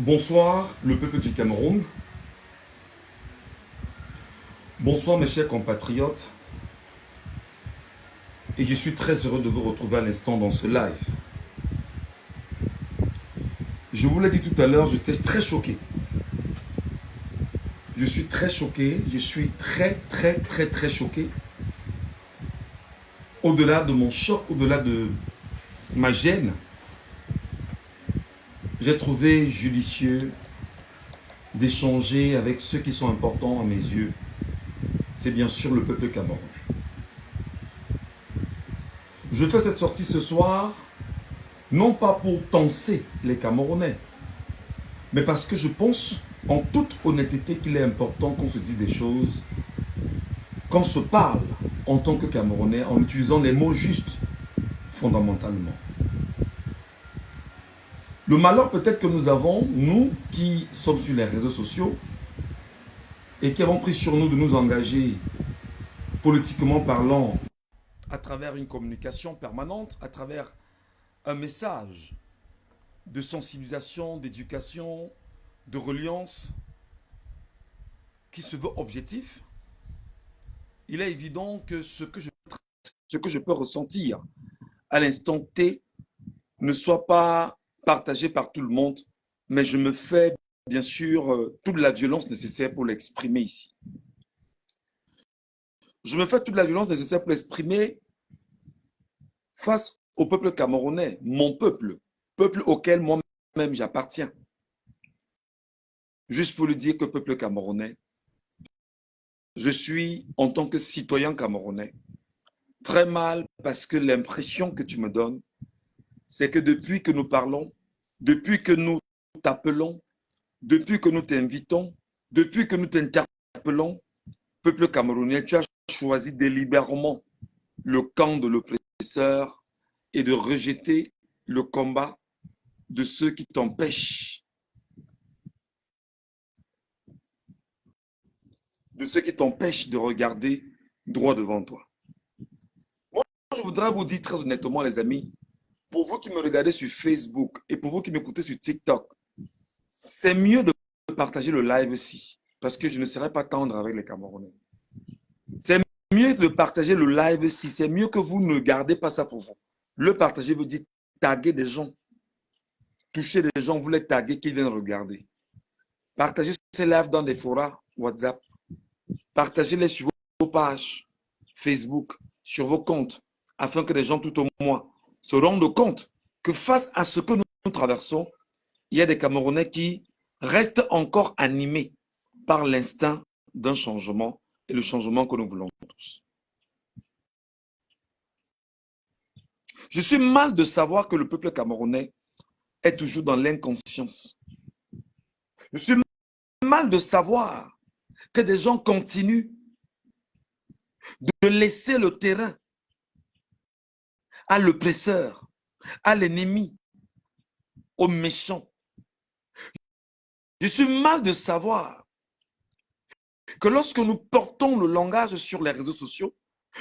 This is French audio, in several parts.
Bonsoir, le peuple du Cameroun. Bonsoir, mes chers compatriotes. Et je suis très heureux de vous retrouver à l'instant dans ce live. Je vous l'ai dit tout à l'heure, j'étais très choqué. Je suis très choqué. Je suis très choqué. Au-delà de mon choc, au-delà de ma gêne, j'ai trouvé judicieux d'échanger avec ceux qui sont importants à mes yeux. C'est bien sûr le peuple camerounais. Je fais cette sortie ce soir, non pas pour tenser les Camerounais, mais parce que je pense en toute honnêteté qu'il est important qu'on se dise des choses, qu'on se parle en tant que Camerounais en utilisant les mots justes, fondamentalement. Le malheur peut-être que nous avons, nous qui sommes sur les réseaux sociaux et qui avons pris sur nous de nous engager politiquement parlant à travers une communication permanente, à travers un message de sensibilisation, d'éducation, de reliance qui se veut objectif, il est évident que ce que je peux ressentir à l'instant T ne soit pas partagé par tout le monde, mais je me fais bien sûr toute la violence nécessaire pour l'exprimer ici. Je me fais toute la violence nécessaire pour l'exprimer face au peuple camerounais, mon peuple, peuple auquel moi-même j'appartiens. Juste pour lui dire que peuple camerounais, je suis en tant que citoyen camerounais très mal parce que l'impression que tu me donnes, c'est que depuis que nous parlons, depuis que nous t'appelons, depuis que nous t'invitons, depuis que nous t'interpellons, peuple camerounais, tu as choisi délibérément le camp de l'oppresseur et de rejeter le combat de ceux qui t'empêchent, de regarder droit devant toi. Moi, je voudrais vous dire très honnêtement, les amis, pour vous qui me regardez sur Facebook et pour vous qui m'écoutez sur TikTok, c'est mieux de partager le live aussi, parce que je ne serai pas tendre avec les Camerounais. C'est mieux de partager le live aussi, c'est mieux que vous ne gardez pas ça pour vous. Le partager veut dire taguer des gens, toucher des gens, vous les taguer qu'ils viennent regarder. Partagez ces lives dans des forums WhatsApp, partagez-les sur vos pages Facebook, sur vos comptes, afin que les gens tout au moins se rendent compte que face à ce que nous traversons, il y a des Camerounais qui restent encore animés par l'instinct d'un changement et le changement que nous voulons tous. Je suis mal de savoir que le peuple camerounais est toujours dans l'inconscience. Je suis mal de savoir que des gens continuent de laisser le terrain à l'oppresseur, à l'ennemi, aux méchants. Je suis mal de savoir que lorsque nous portons le langage sur les réseaux sociaux,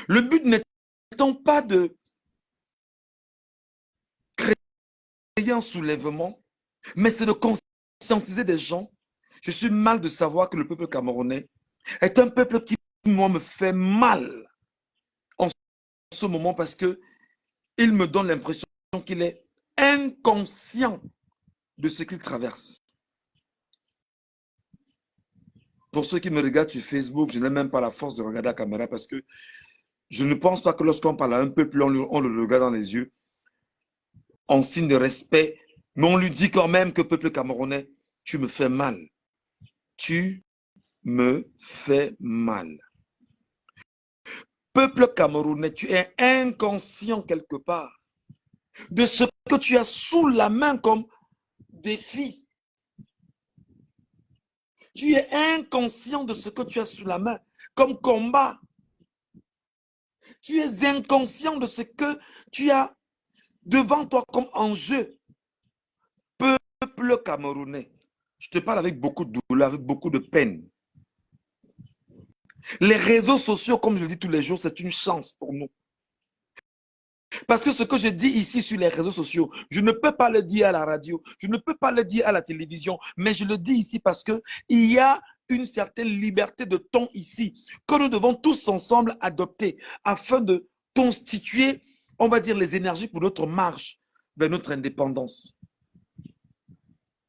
le but n'étant pas de créer un soulèvement, mais c'est de conscientiser des gens. Je suis mal de savoir que le peuple camerounais est un peuple qui, moi, me fait mal en ce moment parce qu'il me donne l'impression qu'il est inconscient de ce qu'il traverse. Pour ceux qui me regardent sur Facebook, je n'ai même pas la force de regarder la caméra parce que je ne pense pas que lorsqu'on parle à un peuple, on le regarde dans les yeux en signe de respect Mais on lui dit quand même que peuple camerounais, tu me fais mal. Tu me fais mal. Peuple camerounais, tu es inconscient quelque part de ce que tu as sous la main comme défi. Tu es inconscient de ce que tu as sous la main comme combat. Tu es inconscient de ce que tu as devant toi comme enjeu. Peuple camerounais, je te parle avec beaucoup de douleur, avec beaucoup de peine. Les réseaux sociaux, comme je le dis tous les jours, c'est une chance pour nous. Parce que ce que je dis ici sur les réseaux sociaux, je ne peux pas le dire à la radio, je ne peux pas le dire à la télévision, mais je le dis ici parce qu'il y a une certaine liberté de ton ici que nous devons tous ensemble adopter afin de constituer, on va dire, les énergies pour notre marche vers notre indépendance.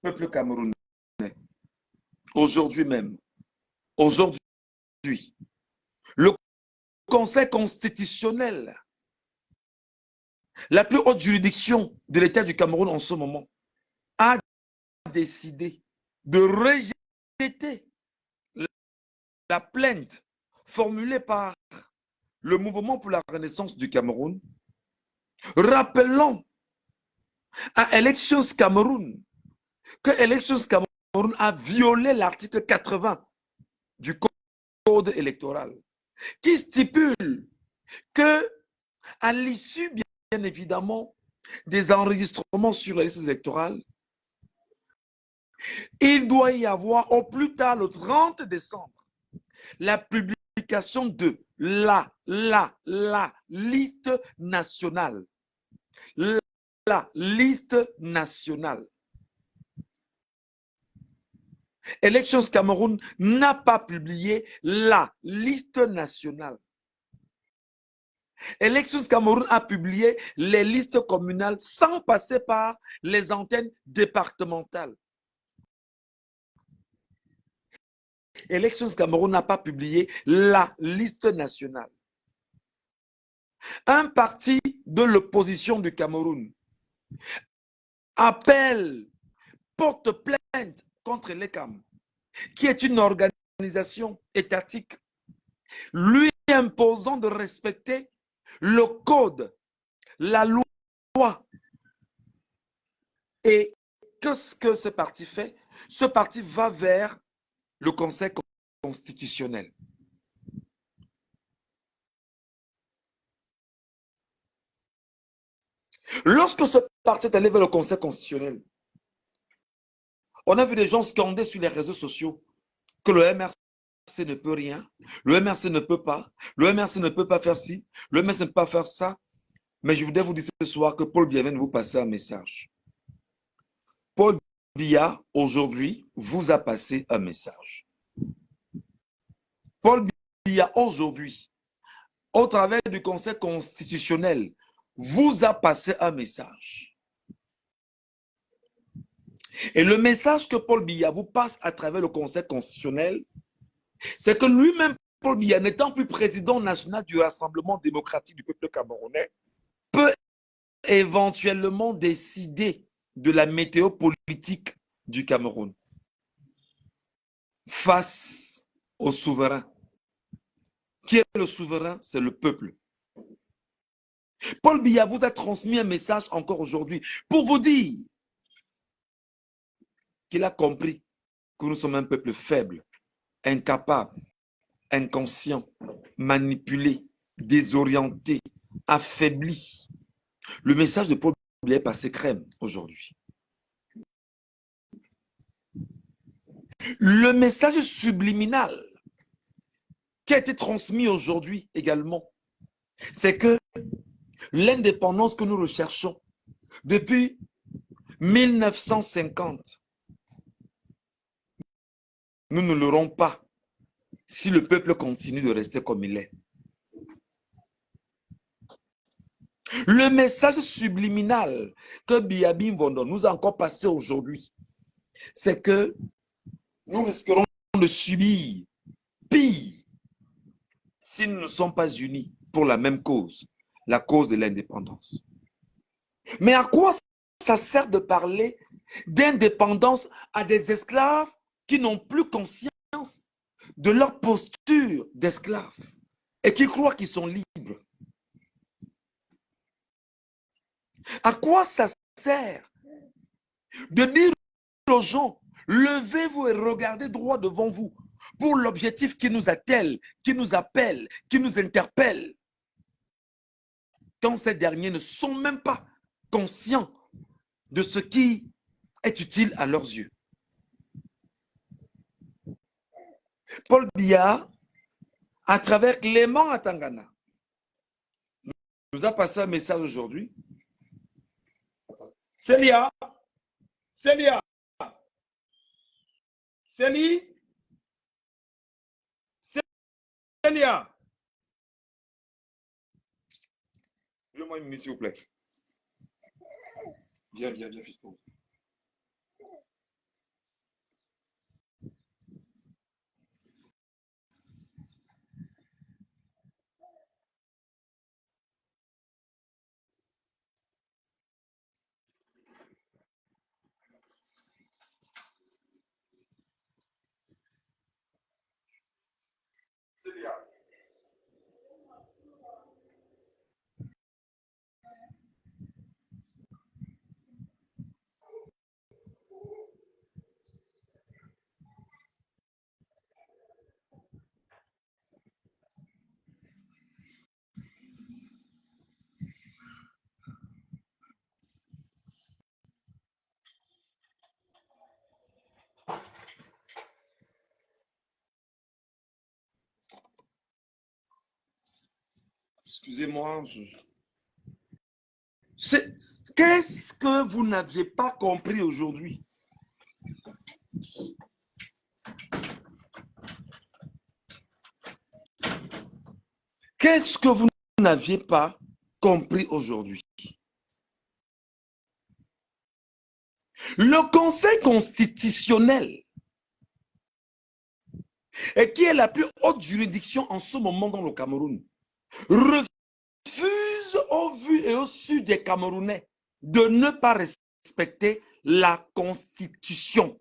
Peuple camerounais, aujourd'hui même, aujourd'hui, le Conseil constitutionnel, la plus haute juridiction de l'État du Cameroun en ce moment, a décidé de rejeter la plainte formulée par le mouvement pour la renaissance du Cameroun, rappelant à Elections Cameroun que Elections Cameroun a violé l'article 80 du code électoral qui stipule que à l'issue, bien évidemment, des enregistrements sur les listes électorales, il doit y avoir au plus tard le 30 décembre la publication de la liste nationale. La liste nationale. Elections Cameroun n'a pas publié la liste nationale. Elections Cameroun a publié les listes communales sans passer par les antennes départementales. Elections Cameroun n'a pas publié la liste nationale. Un parti de l'opposition du Cameroun appelle, porte plainte contre l'ECAM, qui est une organisation étatique, lui imposant de respecter le code, la loi. Et qu'est-ce que ce parti fait? Ce parti va vers le Conseil constitutionnel. Lorsque ce parti est allé vers le Conseil constitutionnel, on a vu des gens scander sur les réseaux sociaux que le MRC ne peut rien, le MRC ne peut pas, le MRC ne peut pas faire ci, le MRC ne peut pas faire ça. Mais je voudrais vous dire ce soir que Paul Biya vient de vous passer un message. Paul Biya, aujourd'hui, vous a passé un message. Paul Biya, aujourd'hui, au travers du Conseil constitutionnel, vous a passé un message. Et le message que Paul Biya vous passe à travers le Conseil constitutionnel, c'est que lui-même, Paul Biya, n'étant plus président national du Rassemblement démocratique du peuple camerounais, peut éventuellement décider de la météo politique du Cameroun face au souverain. Qui est le souverain? C'est le peuple. Paul Biya vous a transmis un message encore aujourd'hui pour vous dire qu'il a compris que nous sommes un peuple faible, incapable, inconscient, manipulé, désorienté, affaibli. Le message de Paul Biya est passé crème aujourd'hui. Le message subliminal qui a été transmis aujourd'hui également, c'est que l'indépendance que nous recherchons depuis 1950, nous ne l'aurons pas si le peuple continue de rester comme il est. Le message subliminal que Biya Mvondo nous a encore passé aujourd'hui, c'est que nous risquerons de subir pire si nous ne sommes pas unis pour la même cause, la cause de l'indépendance. Mais à quoi ça sert de parler d'indépendance à des esclaves qui n'ont plus conscience de leur posture d'esclaves et qui croient qu'ils sont libres? À quoi ça sert de dire aux gens, levez-vous et regardez droit devant vous pour l'objectif qui nous attelle, qui nous appelle, qui nous interpelle, quand ces derniers ne sont même pas conscients de ce qui est utile à leurs yeux. Paul Biya, à travers Clément Atangana, nous a passé un message aujourd'hui. Célia, Célia, Célie, Célia. Donne-moi une minute, s'il vous plaît. Viens, viens, viens, fiston. Célia. Excusez-moi. Qu'est-ce que vous n'aviez pas compris aujourd'hui? Qu'est-ce que vous n'aviez pas compris aujourd'hui? Le Conseil constitutionnel, et qui est la plus haute juridiction en ce moment dans le Cameroun, refuse au vu et au su des Camerounais de ne pas respecter la Constitution.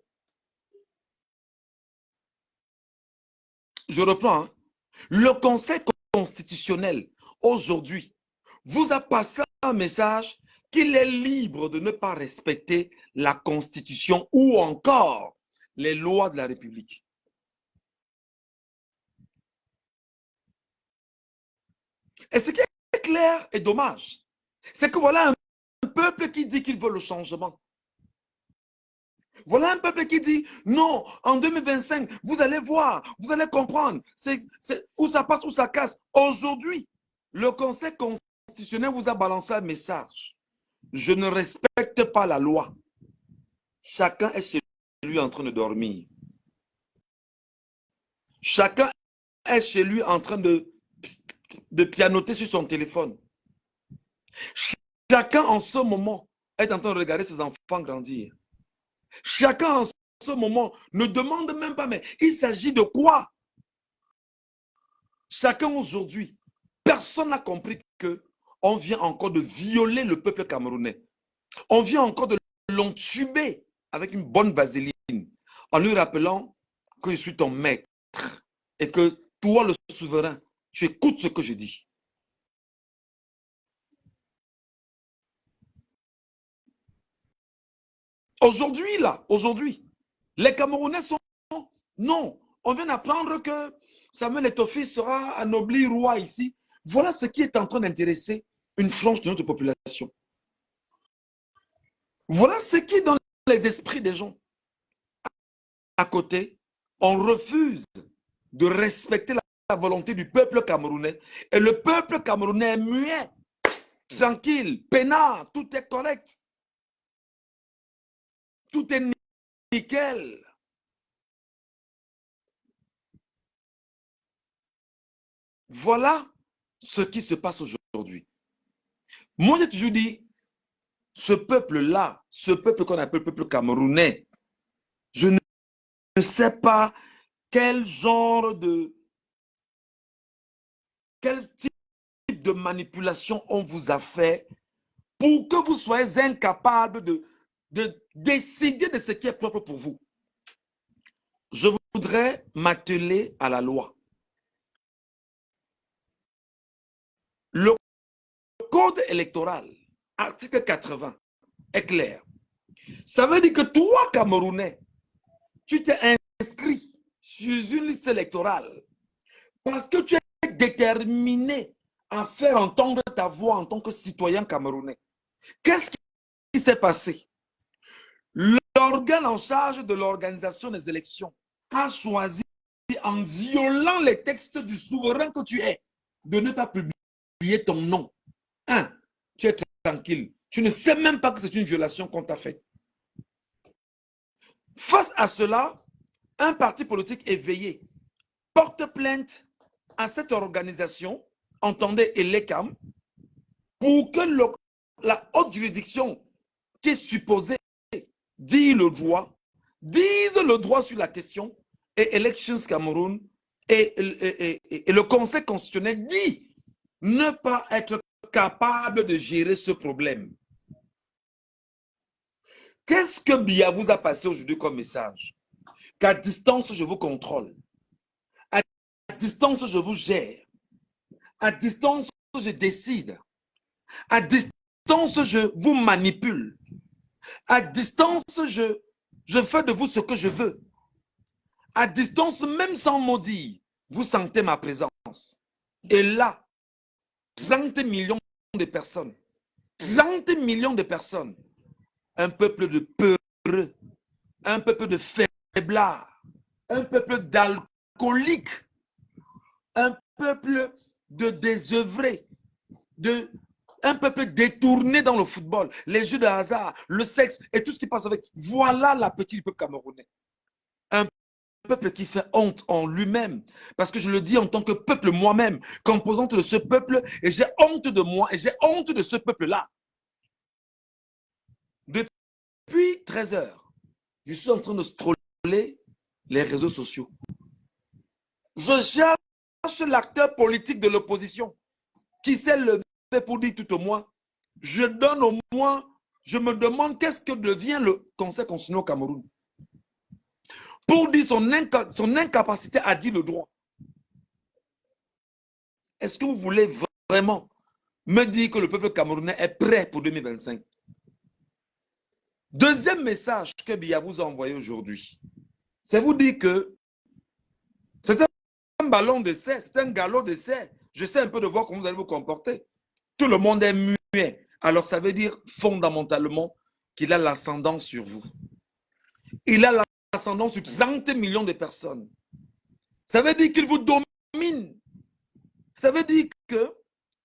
Je reprends. Le Conseil constitutionnel, aujourd'hui, vous a passé un message qu'il est libre de ne pas respecter la Constitution ou encore les lois de la République. Et ce qui est clair et dommage, c'est que voilà un peuple qui dit qu'il veut le changement. Voilà un peuple qui dit, non, en 2025, vous allez voir, vous allez comprendre, où ça passe, où ça casse. Aujourd'hui, le Conseil constitutionnel vous a balancé un message. Je ne respecte pas la loi. Chacun est chez lui en train de dormir. Chacun est chez lui en train de pianoter sur son téléphone. Chacun en ce moment est en train de regarder ses enfants grandir. Chacun en ce moment ne demande même pas, mais il s'agit de quoi? Chacun aujourd'hui, personne n'a compris qu'on vient encore de violer le peuple camerounais. On vient encore de l'entuber avec une bonne vaseline en lui rappelant que je suis ton maître et que toi, le souverain, tu écoutes ce que je dis. Aujourd'hui, là, aujourd'hui, les Camerounais sont... Non, on vient d'apprendre que Samuel Etofi sera anobli roi ici. Voilà ce qui est en train d'intéresser une frange de notre population. Voilà ce qui est dans les esprits des gens. À côté, on refuse de respecter la volonté du peuple camerounais. Et le peuple camerounais est muet, tranquille, peinard, tout est correct. Tout est nickel. Voilà ce qui se passe aujourd'hui. Moi, j'ai toujours dit, ce peuple-là, ce peuple qu'on appelle le peuple camerounais, je ne sais pas quel genre de... Quel type de manipulation on vous a fait pour que vous soyez incapable de décider de ce qui est propre pour vous. Je voudrais m'atteler à la loi. Le code électoral, article 80, est clair. Ça veut dire que toi, Camerounais, tu t'es inscrit sur une liste électorale parce que tu es déterminé à faire entendre ta voix en tant que citoyen camerounais. Qu'est-ce qui s'est passé? L'organe en charge de l'organisation des élections a choisi, en violant les textes du souverain que tu es, de ne pas publier ton nom. Tu es tranquille. Tu ne sais même pas que c'est une violation qu'on t'a faite. Face à cela, un parti politique éveillé porte plainte à cette organisation, entendez ELECAM, pour que la haute juridiction qui est supposée dire le droit, dise le droit sur la question, et Elections Cameroun et le Conseil constitutionnel dit ne pas être capable de gérer ce problème. Qu'est-ce que Biya vous a passé aujourd'hui comme message? Qu'à distance, je vous contrôle. À distance, je vous gère. À distance, je décide. À distance, je vous manipule. À distance, je fais de vous ce que je veux. À distance, même sans mot dire, vous sentez ma présence. Et là, 30 millions de personnes, 30 millions de personnes, un peuple de peureux, un peuple de faiblards, un peuple d'alcooliques, un peuple de désœuvrés, un peuple détourné dans le football, les jeux de hasard, le sexe et tout ce qui passe avec. Voilà l'appétit du peuple camerounais. Un peuple qui fait honte en lui-même. Parce que je le dis en tant que peuple moi-même, composante de ce peuple, et j'ai honte de moi, et j'ai honte de ce peuple-là. Depuis 13 heures, je suis en train de scroller les réseaux sociaux. Je cherche l'acteur politique de l'opposition qui s'est levé pour dire tout au moins, je donne au moins, je me demande qu'est-ce que devient le Conseil constitutionnel au Cameroun. Pour dire son incapacité à dire le droit. Est-ce que vous voulez vraiment me dire que le peuple camerounais est prêt pour 2025? Deuxième message que Biya vous a envoyé aujourd'hui, c'est vous dire que c'est un ballon d'essai, c'est un galop d'essai. Je sais un peu de voir comment vous allez vous comporter. Tout le monde est muet. Alors ça veut dire fondamentalement qu'il a l'ascendant sur vous. Il a l'ascendant sur 30 millions de personnes. Ça veut dire qu'il vous domine. Ça veut dire que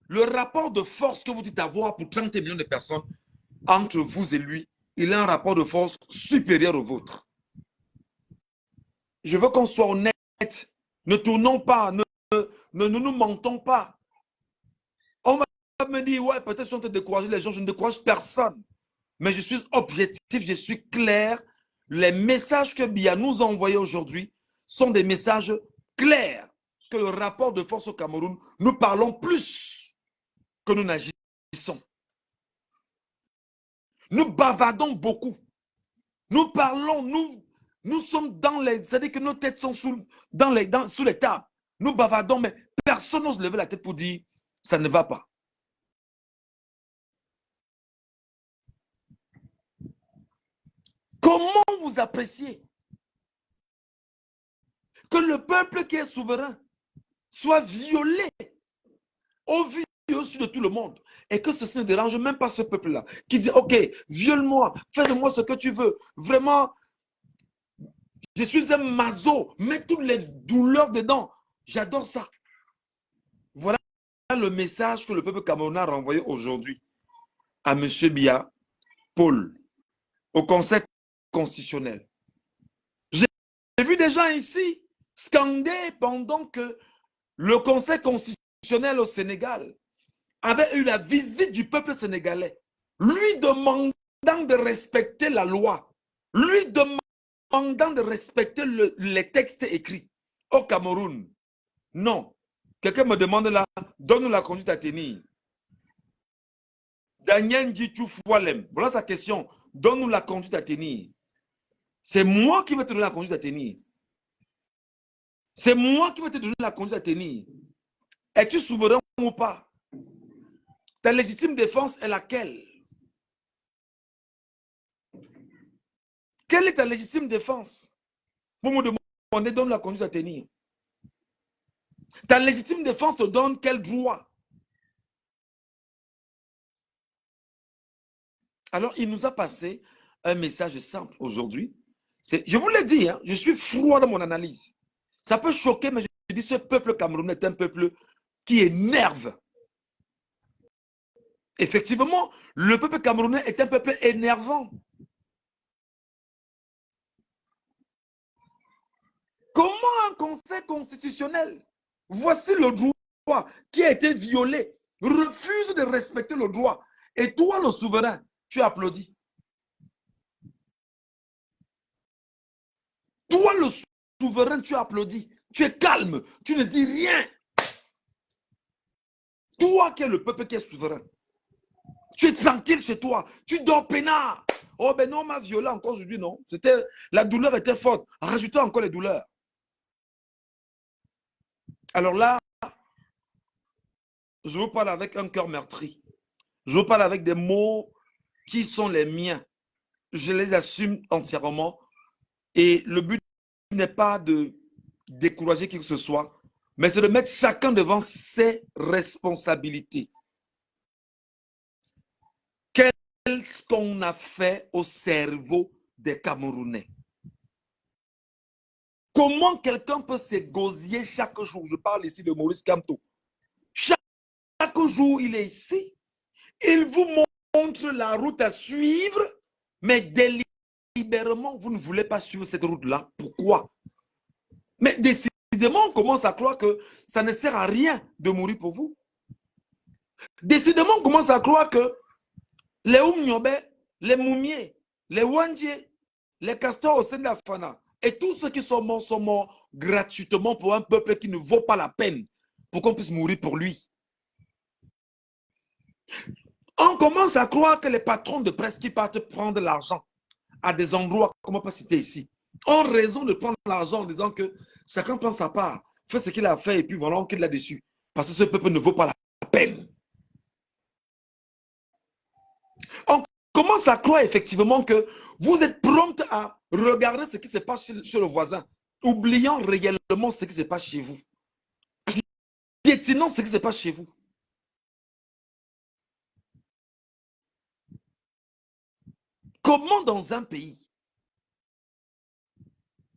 le rapport de force que vous dites avoir pour 30 millions de personnes entre vous et lui, il a un rapport de force supérieur au vôtre. Je veux qu'on soit honnête. Ne tournons pas, ne nous mentons pas. On va me dire, ouais, peut-être que je suis en train de décourager les gens. Je ne décourage personne. Mais je suis objectif, je suis clair. Les messages que Biya nous a envoyés aujourd'hui sont des messages clairs que le rapport de force au Cameroun, nous parlons plus que nous n'agissons. Nous bavardons beaucoup. Nous parlons, nous sommes dans les... C'est-à-dire que nos têtes sont sous les tables. Nous bavardons, mais personne n'ose lever la tête pour dire ça ne va pas. Comment vous appréciez que le peuple qui est souverain soit violé au vu et au su de tout le monde et que ceci ne dérange même pas ce peuple-là qui dit ok, viole-moi, fais de moi ce que tu veux. Vraiment, je suis un maso, mets toutes les douleurs dedans. J'adore ça. Voilà le message que le peuple camerounais a renvoyé aujourd'hui à M. Biya Paul, au Conseil constitutionnel. J'ai vu des gens ici scander pendant que le Conseil constitutionnel au Sénégal avait eu la visite du peuple sénégalais, lui demandant de respecter la loi, lui demandant de respecter les textes écrits au Cameroun. Non. Quelqu'un me demande là, donne-nous la conduite à tenir. Daniel Ndjitjoufoualem, voilà sa question. Donne-nous la conduite à tenir. C'est moi qui vais te donner la conduite à tenir. C'est moi qui vais te donner la conduite à tenir. Es-tu souverain ou pas? Ta légitime défense est laquelle? Quelle est ta légitime défense? Pour me demander, donne la conduite à tenir. Ta légitime défense te donne quel droit? Alors, il nous a passé un message simple aujourd'hui. Je vous l'ai dit, hein, je suis froid dans mon analyse. Ça peut choquer, mais je dis ce peuple camerounais est un peuple qui énerve. Effectivement, le peuple camerounais est un peuple énervant. Comment un conseil constitutionnel, voici le droit qui a été violé, refuse de respecter le droit, et toi, le souverain, tu applaudis? Toi, le souverain, tu applaudis. Tu es calme, tu ne dis rien. Toi qui es le peuple qui est souverain, tu es tranquille chez toi, tu dors peinard. Oh ben non, on m'a violé encore aujourd'hui, non. La douleur était forte. Rajoutez encore les douleurs. Alors là, je vous parle avec un cœur meurtri. Je vous parle avec des mots qui sont les miens. Je les assume entièrement. Et le but n'est pas de décourager qui que ce soit, mais c'est de mettre chacun devant ses responsabilités. Qu'est-ce qu'on a fait au cerveau des Camerounais? Comment quelqu'un peut s'égosier chaque jour? Je parle ici de Maurice Kamto. Chaque jour, il est ici. Il vous montre la route à suivre, mais délibérément, vous ne voulez pas suivre cette route-là. Pourquoi? Mais décidément, on commence à croire que ça ne sert à rien de mourir pour vous. Décidément, on commence à croire que les Oumniobe, les Moumiers, les Wandjé, les castors au sein de la Fana, et tous ceux qui sont morts gratuitement pour un peuple qui ne vaut pas la peine pour qu'on puisse mourir pour lui. On commence à croire que les patrons de presse qui partent prendre l'argent à des endroits, comment pas citer ici, ont raison de prendre l'argent en disant que chacun prend sa part, fait ce qu'il a fait et puis voilà, on quitte là-dessus. Parce que ce peuple ne vaut pas la peine. On commence à croire effectivement que vous êtes prompt à regarder ce qui se passe chez le voisin, oubliant réellement ce qui se passe chez vous, piétinant ce qui se passe chez vous. Comment dans un pays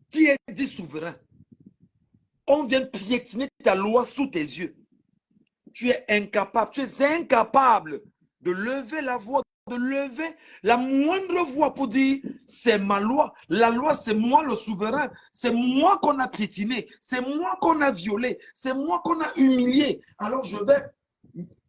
qui est dit souverain, on vient piétiner ta loi sous tes yeux? Tu es incapable de lever la voix, de lever la moindre voix pour dire c'est ma loi. La loi, c'est moi le souverain. C'est moi qu'on a piétiné. C'est moi qu'on a violé. C'est moi qu'on a humilié. Alors je vais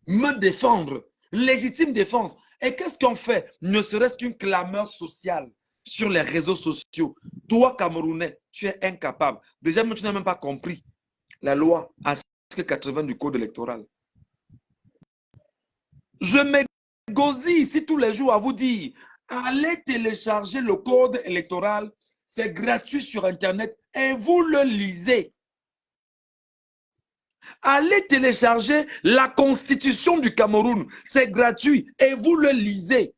me défendre. Légitime défense. Et qu'est-ce qu'on fait? Ne serait-ce qu'une clameur sociale sur les réseaux sociaux. Toi, Camerounais, tu es incapable. Déjà, tu n'as même pas compris la loi article 80 du code électoral. Je m'égosille ici tous les jours à vous dire, allez télécharger le code électoral, c'est gratuit sur Internet et vous le lisez. Allez télécharger la Constitution du Cameroun, c'est gratuit et vous le lisez.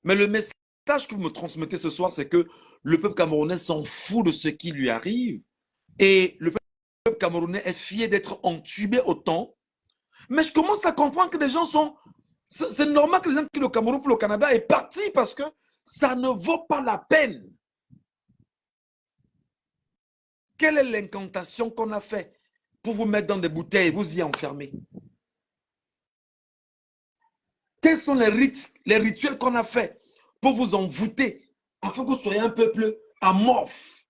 Mais le message que vous me transmettez ce soir, c'est que le peuple camerounais s'en fout de ce qui lui arrive et le peuple camerounais est fier d'être entubé autant. Mais je commence à comprendre que les gens sont... C'est normal que les gens quittent le Cameroun pour le Canada est parti parce que ça ne vaut pas la peine. Quelle est l'incantation qu'on a fait pour vous mettre dans des bouteilles et vous y enfermer? Quels sont les rituels qu'on a fait pour vous envoûter afin que vous soyez un peuple amorphe?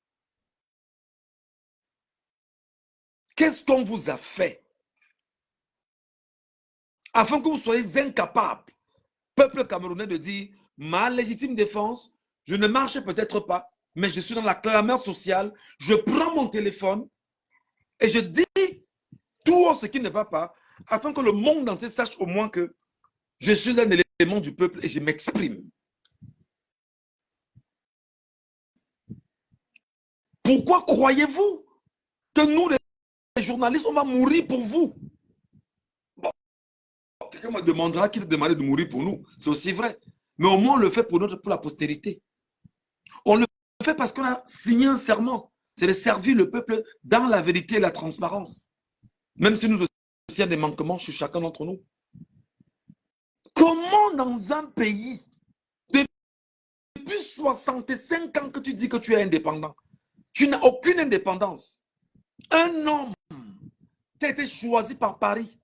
Qu'est-ce qu'on vous a fait afin que vous soyez incapable, peuple camerounais, de dire ma légitime défense, je ne marche peut-être pas, mais je suis dans la clameur sociale, je prends mon téléphone et je dis tout ce qui ne va pas, afin que le monde entier sache au moins que je suis un élément élément du peuple et je m'exprime. Pourquoi croyez-vous que nous, les journalistes, on va mourir pour vous? Bon, quelqu'un me demandera qui te demandait de mourir pour nous. C'est aussi vrai. Mais au moins, on le fait pour la postérité. On le fait parce qu'on a signé un serment. C'est de servir le peuple dans la vérité et la transparence. Même si nous aussi, il y a des manquements chez chacun d'entre nous. Comment dans un pays, depuis 65 ans que tu dis que tu es indépendant, tu n'as aucune indépendance. Un homme qui a été choisi par Paris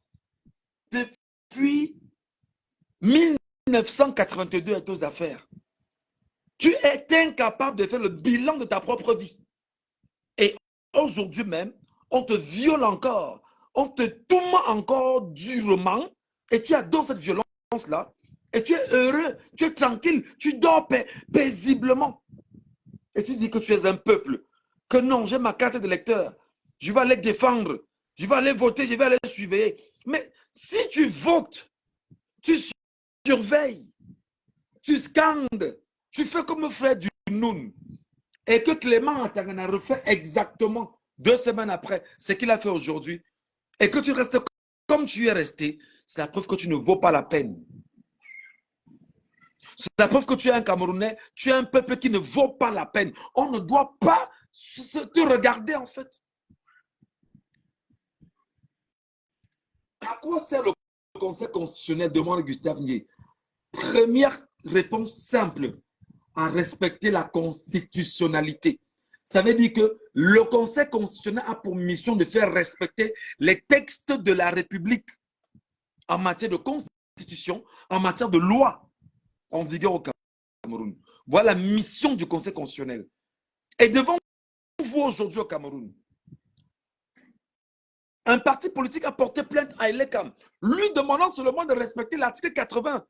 depuis 1982 est aux affaires. Tu es incapable de faire le bilan de ta propre vie. Et aujourd'hui même, on te viole encore, on te tourmente encore durement, et tu adores cette violence-là, et tu es heureux, tu es tranquille, tu dors paisiblement. Et tu dis que tu es un peuple, que non, j'ai ma carte d'électeur, je vais aller défendre, je vais aller voter, je vais aller surveiller. Mais si tu votes, tu surveilles, tu scandes, tu fais comme frère du Noun, et que Clément Atangana refait exactement 2 semaines après ce qu'il a fait aujourd'hui, et que tu restes comme tu es resté, c'est la preuve que tu ne vaux pas la peine. C'est la preuve que tu es un Camerounais, tu es un peuple qui ne vaut pas la peine. On ne doit pas te regarder en fait. À quoi sert le Conseil constitutionnel, demande Gustave Nier? Première réponse simple, à respecter la constitutionnalité. Ça veut dire que le Conseil constitutionnel a pour mission de faire respecter les textes de la République en matière de constitution, en matière de loi en vigueur au Cameroun. Voilà la mission du Conseil constitutionnel. Et devant vous aujourd'hui au Cameroun, un parti politique a porté plainte à Elekam, lui demandant seulement de respecter l'article 80.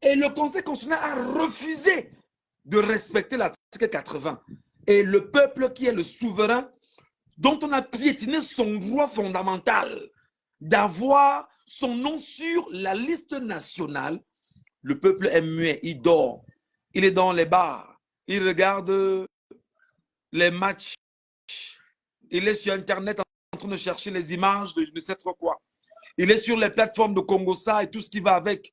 Et le Conseil constitutionnel a refusé de respecter l'article 80. Et le peuple qui est le souverain, dont on a piétiné son droit fondamental d'avoir son nom sur la liste nationale, le peuple est muet, il dort, il est dans les bars, il regarde les matchs, il est sur Internet en train de chercher les images de je ne sais trop quoi. Il est sur les plateformes de Congosa et tout ce qui va avec.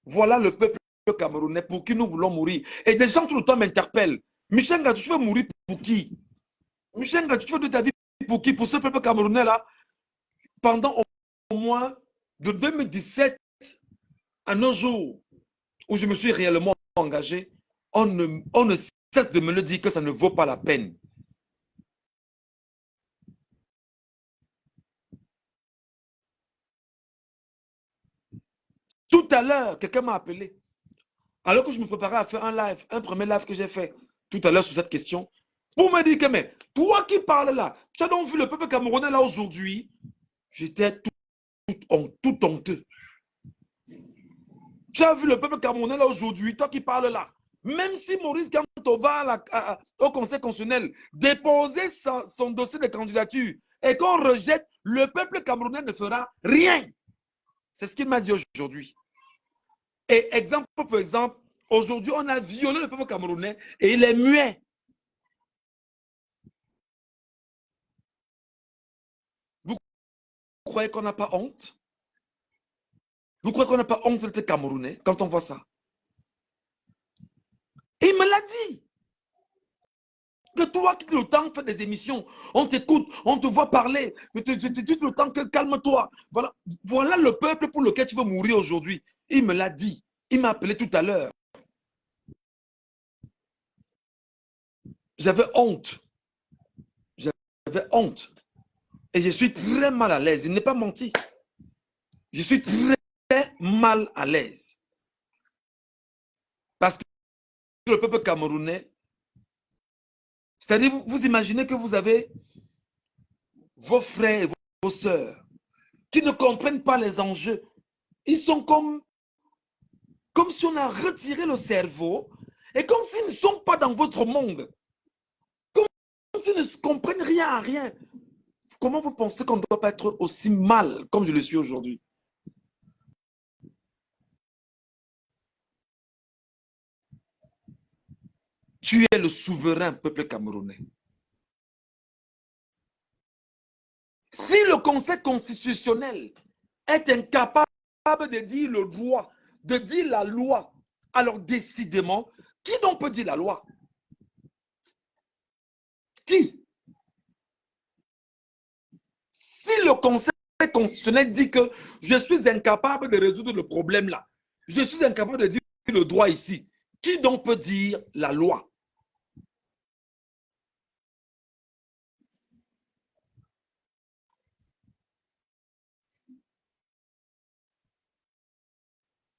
Voilà le peuple camerounais pour qui nous voulons mourir. Et des gens tout le temps m'interpellent. Michel Gadou, tu veux mourir pour qui? Michel Gadou, tu veux de ta vie pour qui? Pour ce peuple camerounais-là, pendant au moins de 2017 à nos jours, où je me suis réellement engagé, on ne cesse de me le dire que ça ne vaut pas la peine. Tout à l'heure, quelqu'un m'a appelé. Alors que je me préparais à faire un live, un premier live que j'ai fait tout à l'heure sur cette question, pour me dire que, mais toi qui parles là, tu as donc vu le peuple camerounais là aujourd'hui? J'étais tout honteux. Tu as vu le peuple camerounais là aujourd'hui, toi qui parles là? Même si Maurice Kamto va au Conseil constitutionnel déposer son dossier de candidature et qu'on rejette, le peuple camerounais ne fera rien. C'est ce qu'il m'a dit aujourd'hui. Et exemple pour exemple, aujourd'hui, on a violé le peuple camerounais et il est muet. Vous croyez qu'on n'a pas honte? Vous croyez qu'on n'a pas honte d'être Camerounais quand on voit ça? Et il me l'a dit. Que toi qui le temps fais des émissions, on t'écoute, on te voit parler, mais tu dis tout le temps que calme-toi. Voilà le peuple pour lequel tu veux mourir aujourd'hui. Il me l'a dit. Il m'a appelé tout à l'heure. J'avais honte. J'avais honte. Et je suis très mal à l'aise. Il n'est pas menti. Je suis très mal à l'aise. Parce que le peuple camerounais, c'est-à-dire, vous imaginez que vous avez vos frères et vos sœurs qui ne comprennent pas les enjeux. Ils sont comme si on a retiré le cerveau et comme s'ils ne sont pas dans votre monde. Comme s'ils ne comprennent rien à rien. Comment vous pensez qu'on ne doit pas être aussi mal comme je le suis aujourd'hui? Tu es le souverain peuple camerounais. Si le Conseil constitutionnel est incapable de dire le droit, de dire la loi, alors décidément, qui donc peut dire la loi? Qui? Si le Conseil constitutionnel dit que je suis incapable de résoudre le problème là, je suis incapable de dire le droit ici, qui donc peut dire la loi?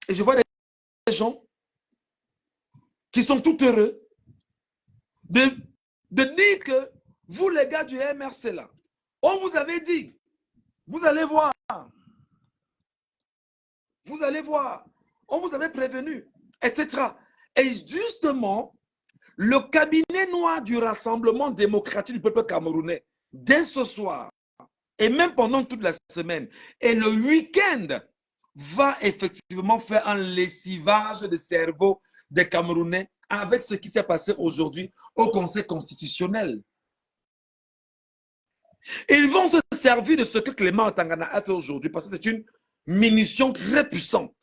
Et je vois des gens qui sont tout heureux de, de dire que vous, les gars du MRC là, on vous avait dit, vous allez voir, on vous avait prévenu, etc. Et justement, le cabinet noir du Rassemblement démocratique du peuple camerounais, dès ce soir, et même pendant toute la semaine, et le week-end, va effectivement faire un lessivage de cerveau des Camerounais avec ce qui s'est passé aujourd'hui au Conseil constitutionnel. Ils vont se servir de ce que Clément Tangana a fait aujourd'hui parce que c'est une munition très puissante.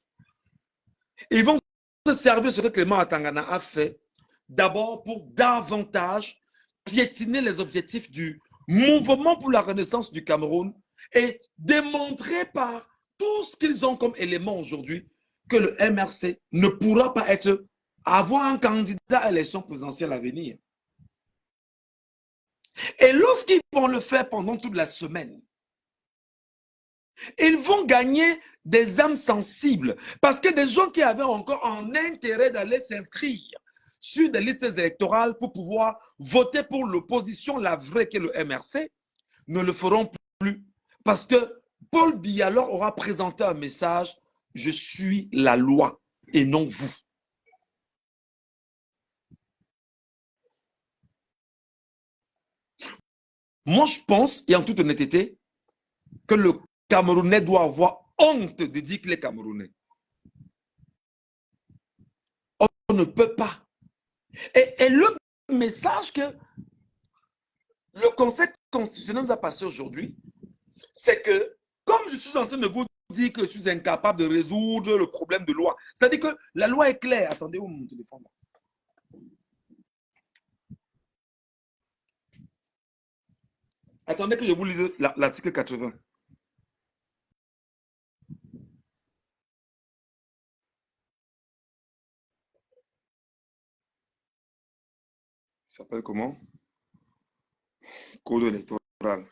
Ils vont se servir de ce que Clément Tangana a fait d'abord pour davantage piétiner les objectifs du mouvement pour la renaissance du Cameroun et démontrer par tout ce qu'ils ont comme élément aujourd'hui que le MRC ne pourra pas avoir un candidat à l'élection présidentielle à venir. Et lorsqu'ils vont le faire pendant toute la semaine, ils vont gagner des âmes sensibles parce que des gens qui avaient encore un intérêt d'aller s'inscrire sur des listes électorales pour pouvoir voter pour l'opposition, la vraie qui est le MRC, ne le feront plus parce que Paul Biya leur aura présenté un message: je suis la loi et non vous. Moi, je pense, et en toute honnêteté, que le Camerounais doit avoir honte de dire qu'il est Camerounais. On ne peut pas. Et le message que le Conseil constitutionnel nous a passé aujourd'hui, c'est que, comme je suis en train de vous dire que je suis incapable de résoudre le problème de loi, c'est-à-dire que la loi est claire. Attendez, où mon téléphone? Attendez que je vous lise l'article 80. Ça s'appelle comment? Code électoral.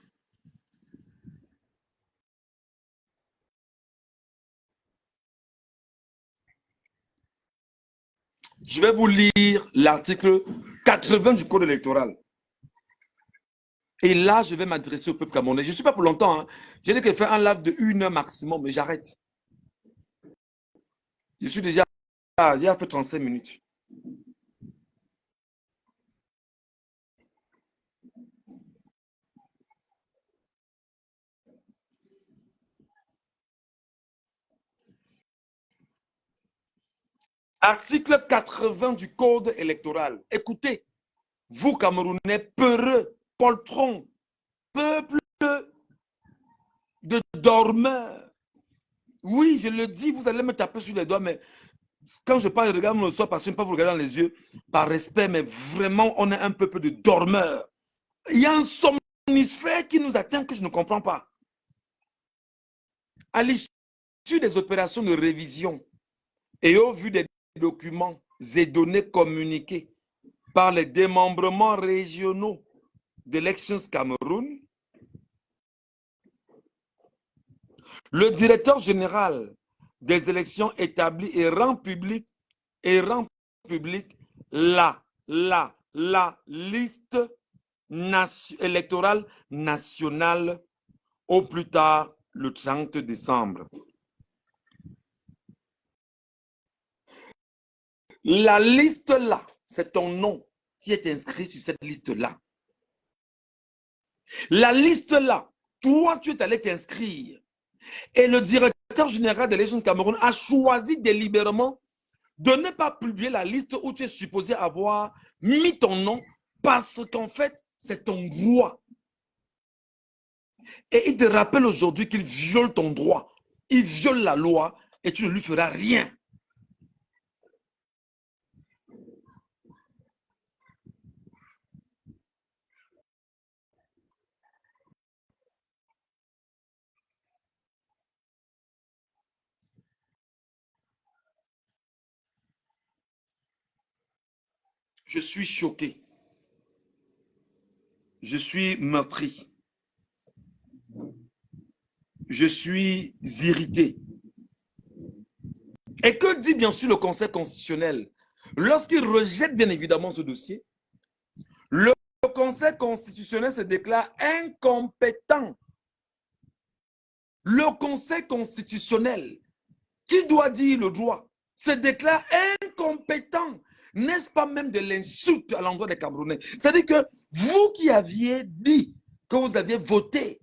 Je vais vous lire l'article 80 du code électoral. Et là, je vais m'adresser au peuple camerounais. Je ne suis pas pour longtemps. Hein. J'ai dit que faire un live de 1 heure maximum, mais j'arrête. Je suis déjà... J'ai fait 35 minutes. Article 80 du code électoral. Écoutez, vous Camerounais, peureux, poltrons, peuple de dormeurs. Oui, je le dis, vous allez me taper sur les doigts, mais quand je parle, regarde le soir parce que je ne peux pas vous regarder dans les yeux par respect, mais vraiment, on est un peuple de dormeurs. Il y a un somnifère qui nous atteint que je ne comprends pas. À l'issue des opérations de révision et au vu des documents et données communiquées par les démembrements régionaux d'Elections Cameroun, le directeur général des élections établit et rend public la liste électorale nationale au plus tard le 30 décembre. La liste là, c'est ton nom qui est inscrit sur cette liste là. La liste là, toi tu es allé t'inscrire et le directeur général de l'Élection Cameroun a choisi délibérément de ne pas publier la liste où tu es supposé avoir mis ton nom parce qu'en fait, c'est ton droit. Et il te rappelle aujourd'hui qu'il viole ton droit. Il viole la loi et tu ne lui feras rien. Je suis choqué. Je suis meurtri. Je suis irrité. Et que dit bien sûr le Conseil constitutionnel? Lorsqu'il rejette bien évidemment ce dossier, le Conseil constitutionnel se déclare incompétent. Le Conseil constitutionnel, qui doit dire le droit, se déclare incompétent. N'est-ce pas même de l'insulte à l'endroit des Camerounais? C'est-à-dire que vous qui aviez dit que vous aviez voté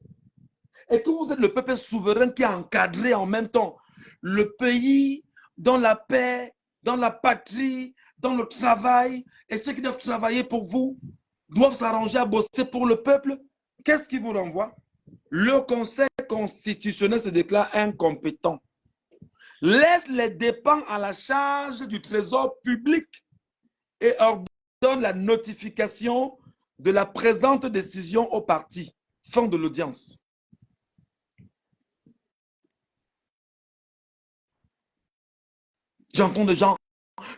et que vous êtes le peuple souverain qui a encadré en même temps le pays dans la paix, dans la patrie, dans le travail, et ceux qui doivent travailler pour vous doivent s'arranger à bosser pour le peuple, qu'est-ce qui vous renvoie? Le Conseil constitutionnel se déclare incompétent. Laisse les dépenses à la charge du trésor public et ordonne la notification de la présente décision au parti. Fin de l'audience. J'entends des gens,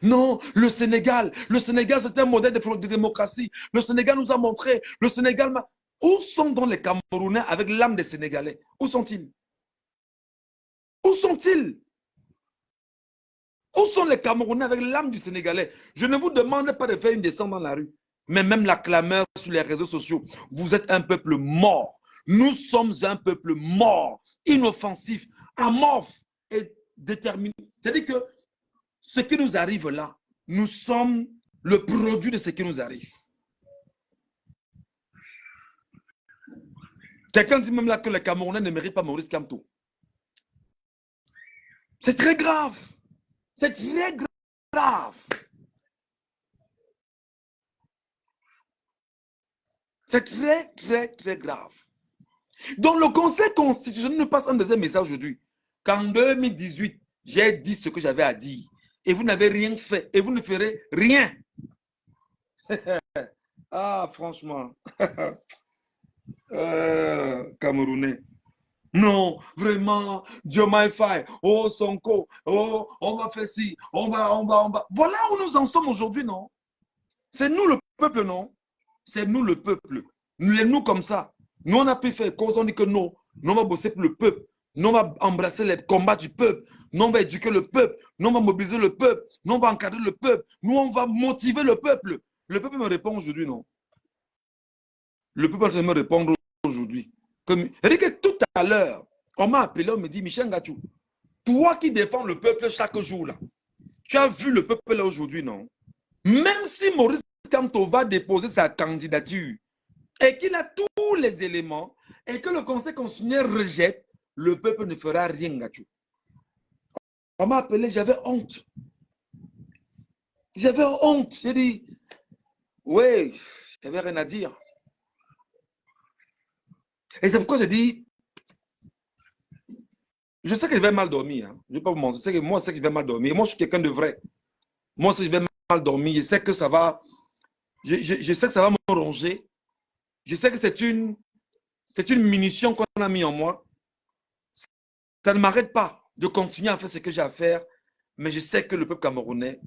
non, le Sénégal c'est un modèle de démocratie. Le Sénégal nous a montré, le Sénégal m'a... Où sont donc les Camerounais avec l'âme des Sénégalais? Où sont-ils? Où sont-ils? Où sont les Camerounais avec l'âme du Sénégalais? Je ne vous demande pas de faire une descente dans la rue, mais même la clameur sur les réseaux sociaux. Vous êtes un peuple mort. Nous sommes un peuple mort, inoffensif, amorphe et déterminé. C'est-à-dire que ce qui nous arrive là, nous sommes le produit de ce qui nous arrive. Quelqu'un dit même là que les Camerounais ne méritent pas Maurice Kamto. C'est très grave. C'est très grave. C'est très, très, très grave. Donc le Conseil constitutionnel nous passe un deuxième message aujourd'hui. Qu'en 2018, j'ai dit ce que j'avais à dire. Et vous n'avez rien fait. Et vous ne ferez rien. Ah, franchement. Camerounais. Non, vraiment, Diomaye Faye, oh Sonko, oh, on va faire ci, on va. Voilà où nous en sommes aujourd'hui, non? C'est nous le peuple, non? C'est nous le peuple. Nous comme ça. Nous, on a pu faire cause, on dit que non, nous, on va bosser pour le peuple. Nous, on va embrasser les combats du peuple. Nous, on va éduquer le peuple. Nous, on va mobiliser le peuple. Nous, on va encadrer le peuple. Nous, on va motiver le peuple. Le peuple me répond aujourd'hui, non? Le peuple me répondre aujourd'hui. Regardez, tout à l'heure, on m'a appelé, on me dit, Michel Ngachou, toi qui défends le peuple chaque jour, là, tu as vu le peuple là aujourd'hui, non? Même si Maurice Kamto va déposer sa candidature et qu'il a tous les éléments et que le Conseil constitutionnel rejette, le peuple ne fera rien, Ngachou. On m'a appelé, j'avais honte. J'avais honte. J'ai dit, oui, j'avais rien à dire. Et c'est pourquoi j'ai dit, je sais que je vais mal dormir. Hein. Je ne vais pas vous mentir. Moi, je sais que je vais mal dormir. Moi, je suis quelqu'un de vrai. Moi, si je vais mal dormir, je sais que ça va, je sais que ça va me ronger. Je sais que c'est une munition qu'on a mis en moi. Ça ne m'arrête pas de continuer à faire ce que j'ai à faire. Mais je sais que le peuple camerounais,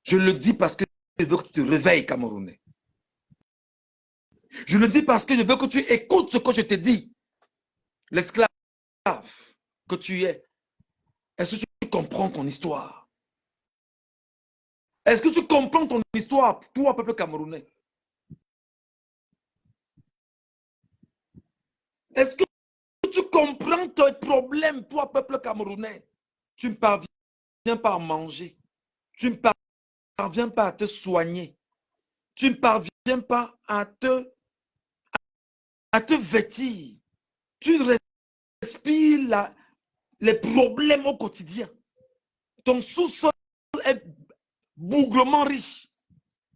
je le dis parce que je veux que tu te réveilles, Camerounais. Je le dis parce que je veux que tu écoutes ce que je te dis. L'esclave que tu es, est-ce que tu comprends ton histoire? Est-ce que tu comprends ton histoire, toi, peuple camerounais? Est-ce que tu comprends tes problèmes, toi, peuple camerounais? Tu ne parviens pas à manger. Tu ne parviens pas à te soigner. Tu ne parviens pas à te vêtir. Tu respires les problèmes au quotidien. Ton sous-sol est bougrement riche.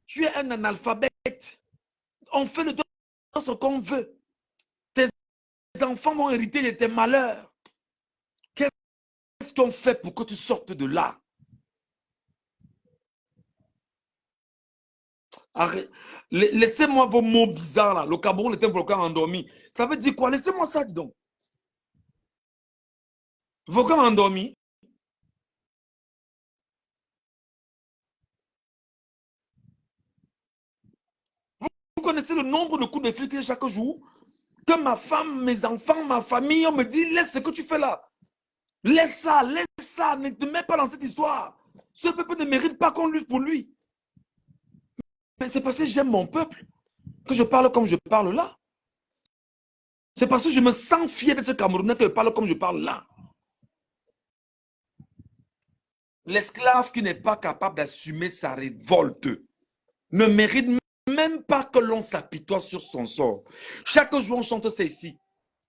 Tu es un analphabète. On fait de toi ce qu'on veut. Tes enfants vont hériter de tes malheurs. Qu'est-ce qu'on fait pour que tu sortes de là? Laissez-moi vos mots bizarres là. Le Cameroun est un volcan endormi. Ça veut dire quoi? Laissez-moi ça, dis donc. Volcan endormi. Vous connaissez le nombre de coups de fil que chaque jour? Que ma femme, mes enfants, ma famille, on me dit, laisse ce que tu fais là. Laisse ça, ne te mets pas dans cette histoire. Ce peuple ne mérite pas qu'on lutte pour lui. Mais c'est parce que j'aime mon peuple que je parle comme je parle là. C'est parce que je me sens fier d'être Camerounais que je parle comme je parle là. L'esclave qui n'est pas capable d'assumer sa révolte ne mérite même pas que l'on s'apitoie sur son sort. Chaque jour, on chante ça ici.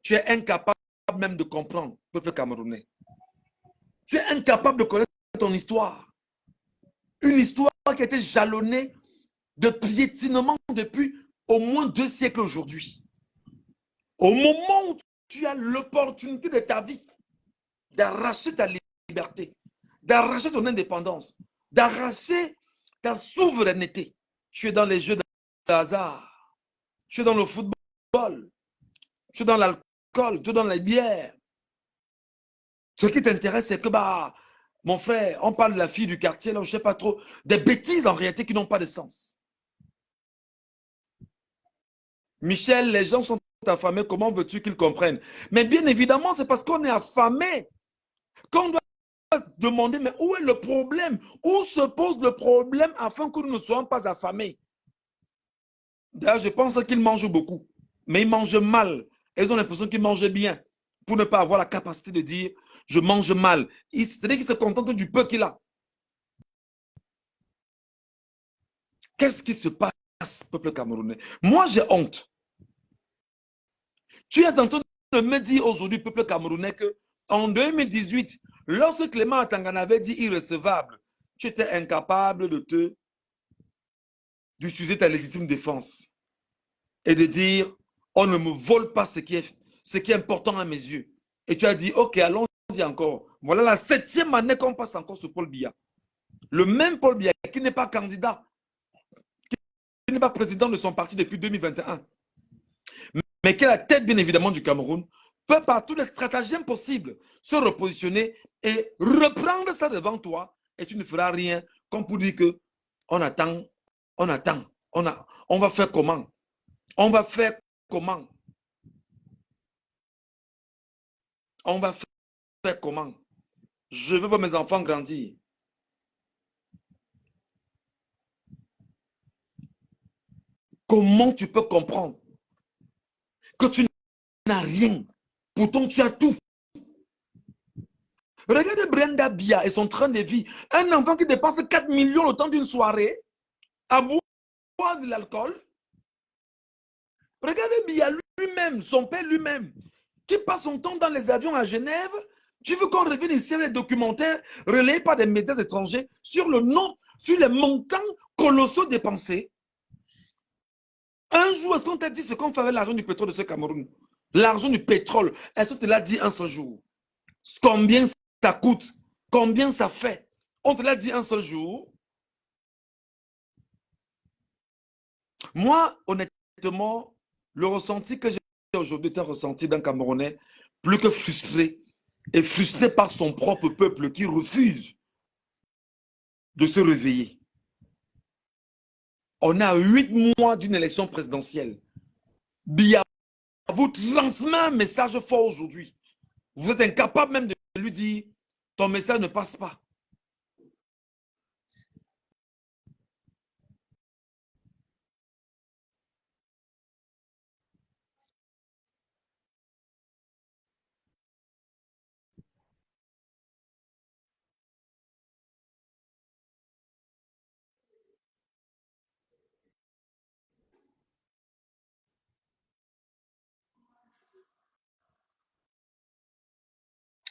Tu es incapable même de comprendre, peuple camerounais. Tu es incapable de connaître ton histoire. Une histoire qui a été jalonnée de piétinement depuis au moins 2 siècles aujourd'hui. Au moment où tu as l'opportunité de ta vie d'arracher ta liberté, d'arracher ton indépendance, d'arracher ta souveraineté, tu es dans les jeux de hasard, tu es dans le football, tu es dans l'alcool, tu es dans la bière. Ce qui t'intéresse, c'est que, bah, mon frère, on parle de la fille du quartier, là, je ne sais pas trop, des bêtises en réalité qui n'ont pas de sens. Michel, les gens sont affamés, comment veux-tu qu'ils comprennent? Mais bien évidemment, c'est parce qu'on est affamé qu'on doit demander, mais où est le problème? Où se pose le problème afin que nous ne soyons pas affamés? D'ailleurs, je pense qu'ils mangent beaucoup, mais ils mangent mal. Ils ont l'impression qu'ils mangent bien pour ne pas avoir la capacité de dire je mange mal. C'est-à-dire qu'ils se contentent du peu qu'il a. Qu'est-ce qui se passe, peuple camerounais? Moi, j'ai honte. Tu es en train de me dire aujourd'hui, peuple camerounais, que en 2018, lorsque Clément Atangana avait dit irrecevable, tu étais incapable d'utiliser ta légitime défense et de dire on ne me vole pas ce qui est important à mes yeux. Et tu as dit ok, allons-y encore. Voilà la 7e année qu'on passe encore sur Paul Biya. Le même Paul Biya qui n'est pas candidat, qui n'est pas président de son parti depuis 2021, mais qui est la tête bien évidemment du Cameroun, peut par tous les stratagèmes possibles se repositionner et reprendre ça devant toi et tu ne feras rien comme pour dire que on attend, on va faire comment? On va faire comment? On va faire comment? Je veux voir mes enfants grandir. Comment tu peux comprendre que tu n'as rien? Pourtant, tu as tout. Regardez Brenda Bia et son train de vie. Un enfant qui dépense 4 millions le temps d'une soirée à boire de l'alcool. Regardez Bia lui-même, son père lui-même, qui passe son temps dans les avions à Genève. Tu veux qu'on revienne ici avec les documentaires relayés par des médias étrangers sur le nom, sur les montants colossaux dépensés? Un jour, est-ce qu'on t'a dit ce qu'on fait avec l'argent du pétrole de ce Cameroun? L'argent du pétrole, est-ce que tu l'as dit un seul jour? Combien ça coûte? Combien ça fait? On te l'a dit un seul jour? Moi, honnêtement, le ressenti que j'ai aujourd'hui est un ressenti d'un Camerounais plus que frustré, et frustré par son propre peuple qui refuse de se réveiller. On a 8 mois d'une élection présidentielle. Biya vous transmet un message fort aujourd'hui. Vous êtes incapable même de lui dire ton message ne passe pas.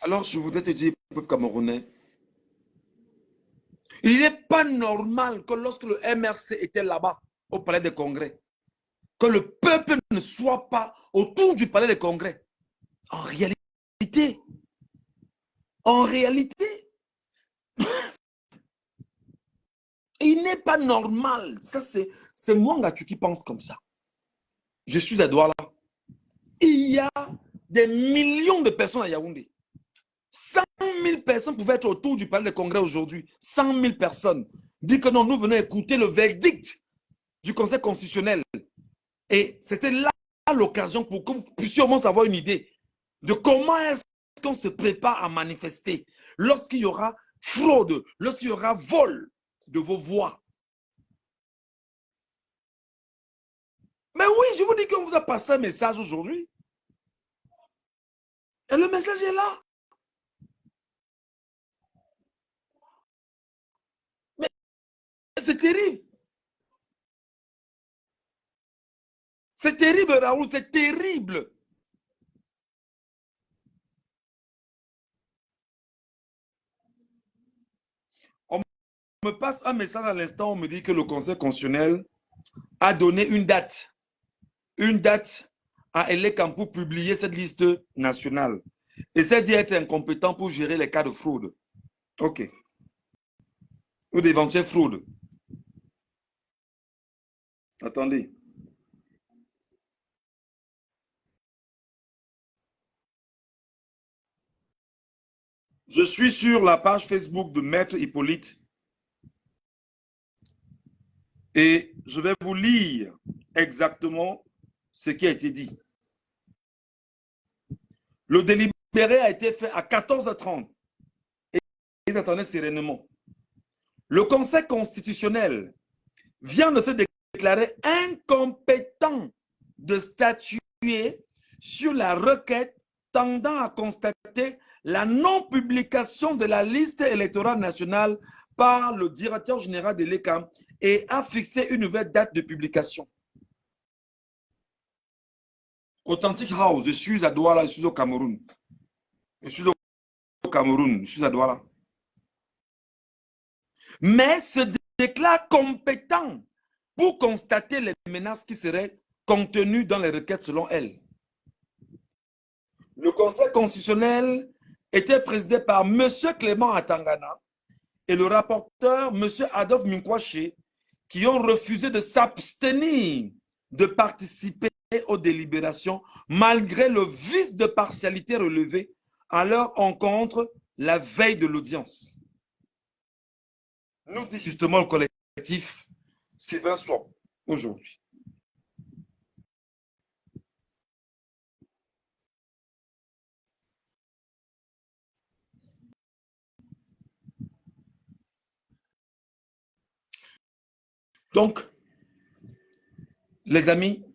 Alors, je voudrais te dire, peuple camerounais, Il n'est pas normal que lorsque le MRC était là-bas, au palais des congrès, que le peuple ne soit pas autour du palais des congrès. En réalité, il n'est pas normal. Ça, c'est Mwangatu qui pense comme ça. Je suis à Douala. Il y a des millions de personnes à Yaoundé. 100 000 personnes pouvaient être autour du palais des congrès aujourd'hui. 100 000 personnes. Dit que non, nous venons écouter le verdict du Conseil constitutionnel. Et c'était là l'occasion pour que vous puissiez au moins avoir une idée de comment est-ce qu'on se prépare à manifester lorsqu'il y aura fraude, lorsqu'il y aura vol de vos voix. Mais oui, je vous dis qu'on vous a passé un message aujourd'hui. Et le message est là. Mais c'est terrible. C'est terrible, Raoul, c'est terrible. On me passe un message à l'instant, on me dit que le Conseil constitutionnel a donné une date à Elekam pour publier cette liste nationale. Et c'est d'y être incompétent pour gérer les cas de fraude. OK. Ou d'éventuelles fraudes. Attendez. Je suis sur la page Facebook de Maître Hippolyte et je vais vous lire exactement ce qui a été dit. Le délibéré a été fait à 14h30 et ils attendaient sereinement. Le Conseil constitutionnel vient de se déclarer incompétent de statuer sur la requête tendant à constater la non-publication de la liste électorale nationale par le directeur général de l'ECAM et a fixé une nouvelle date de publication. Authentic House, je suis à Douala, je suis au Cameroun. Je suis au Cameroun, je suis à Douala. Mais se déclare compétent pour constater les menaces qui seraient contenues dans les requêtes selon elle. Le Conseil constitutionnel était présidé par M. Clément Atangana et le rapporteur M. Adolphe Minkwaché, qui ont refusé de s'abstenir de participer aux délibérations malgré le vice de partialité relevé à leur encontre la veille de l'audience. Nous dit justement le collectif Sylvain Swap aujourd'hui. Donc, les amis,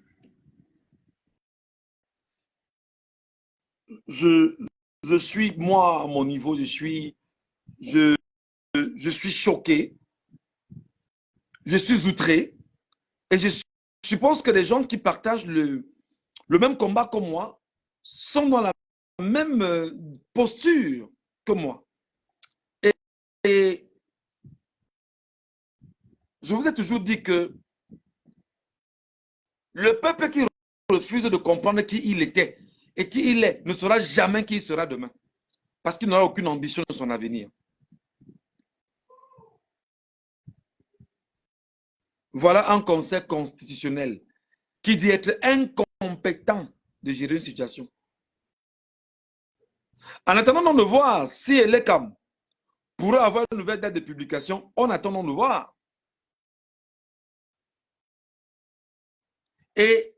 je suis, moi, à mon niveau, je suis choqué, je suis outré, et je suppose que les gens qui partagent le même combat que moi sont dans la même posture que moi. Et je vous ai toujours dit que le peuple qui refuse de comprendre qui il était et qui il est ne saura jamais qui il sera demain. Parce qu'il n'aura aucune ambition de son avenir. Voilà un conseil constitutionnel qui dit être incompétent de gérer une situation. En attendant de voir si Elekam pourra avoir une nouvelle date de publication, en attendant de voir. Et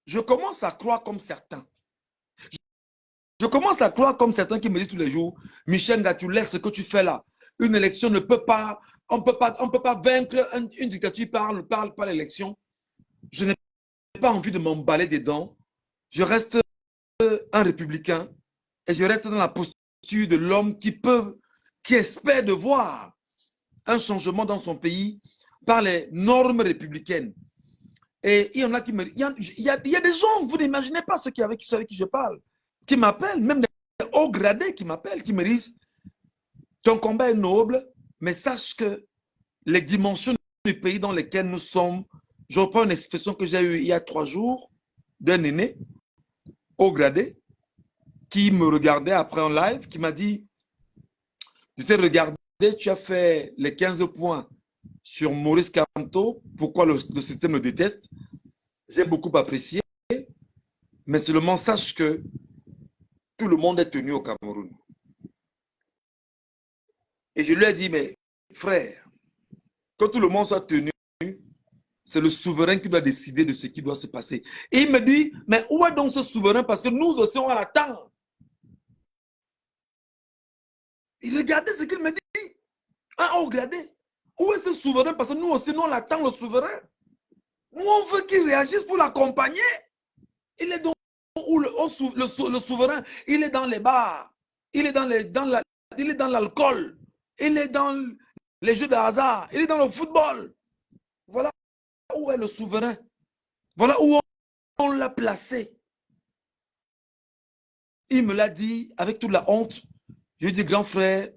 je commence à croire comme certains. Je commence à croire comme certains qui me disent tous les jours, Michel, tu laisses ce que tu fais là. Une élection ne peut pas, on ne peut pas vaincre une dictature par l'élection. Je n'ai pas envie de m'emballer dedans. Je reste un républicain et je reste dans la posture de l'homme qui espère de voir un changement dans son pays par les normes républicaines. Et il y en a qui me... Il y a des gens, vous n'imaginez pas ceux avec qui je parle, qui m'appellent, même des hauts gradés qui m'appellent, qui me disent, ton combat est noble, Mais sache que les dimensions du pays dans lesquels nous sommes, je reprends une expression que j'ai eue il y a 3 jours d'un aîné haut gradé qui me regardait après en live, qui m'a dit, je t'ai regardé, tu as fait les 15 points sur Maurice Kamto, pourquoi le système le déteste. J'ai beaucoup apprécié, mais seulement sache que tout le monde est tenu au Cameroun. Et je lui ai dit, mais frère, que tout le monde soit tenu, c'est le souverain qui doit décider de ce qui doit se passer. Et il me dit, mais où est donc ce souverain? Parce que nous aussi, on l'attend. Il regardait ce qu'il me dit. Ah, oh, regardez. Où est ce souverain? Parce que nous aussi, nous, on l'attend, le souverain. Nous, on veut qu'il réagisse pour l'accompagner. Il est donc où le souverain? Il est dans les bars. Il est il est dans l'alcool. Il est dans les jeux de hasard. Il est dans le football. Voilà où est le souverain. Voilà où on l'a placé. Il me l'a dit avec toute la honte. Je lui ai dit, grand frère,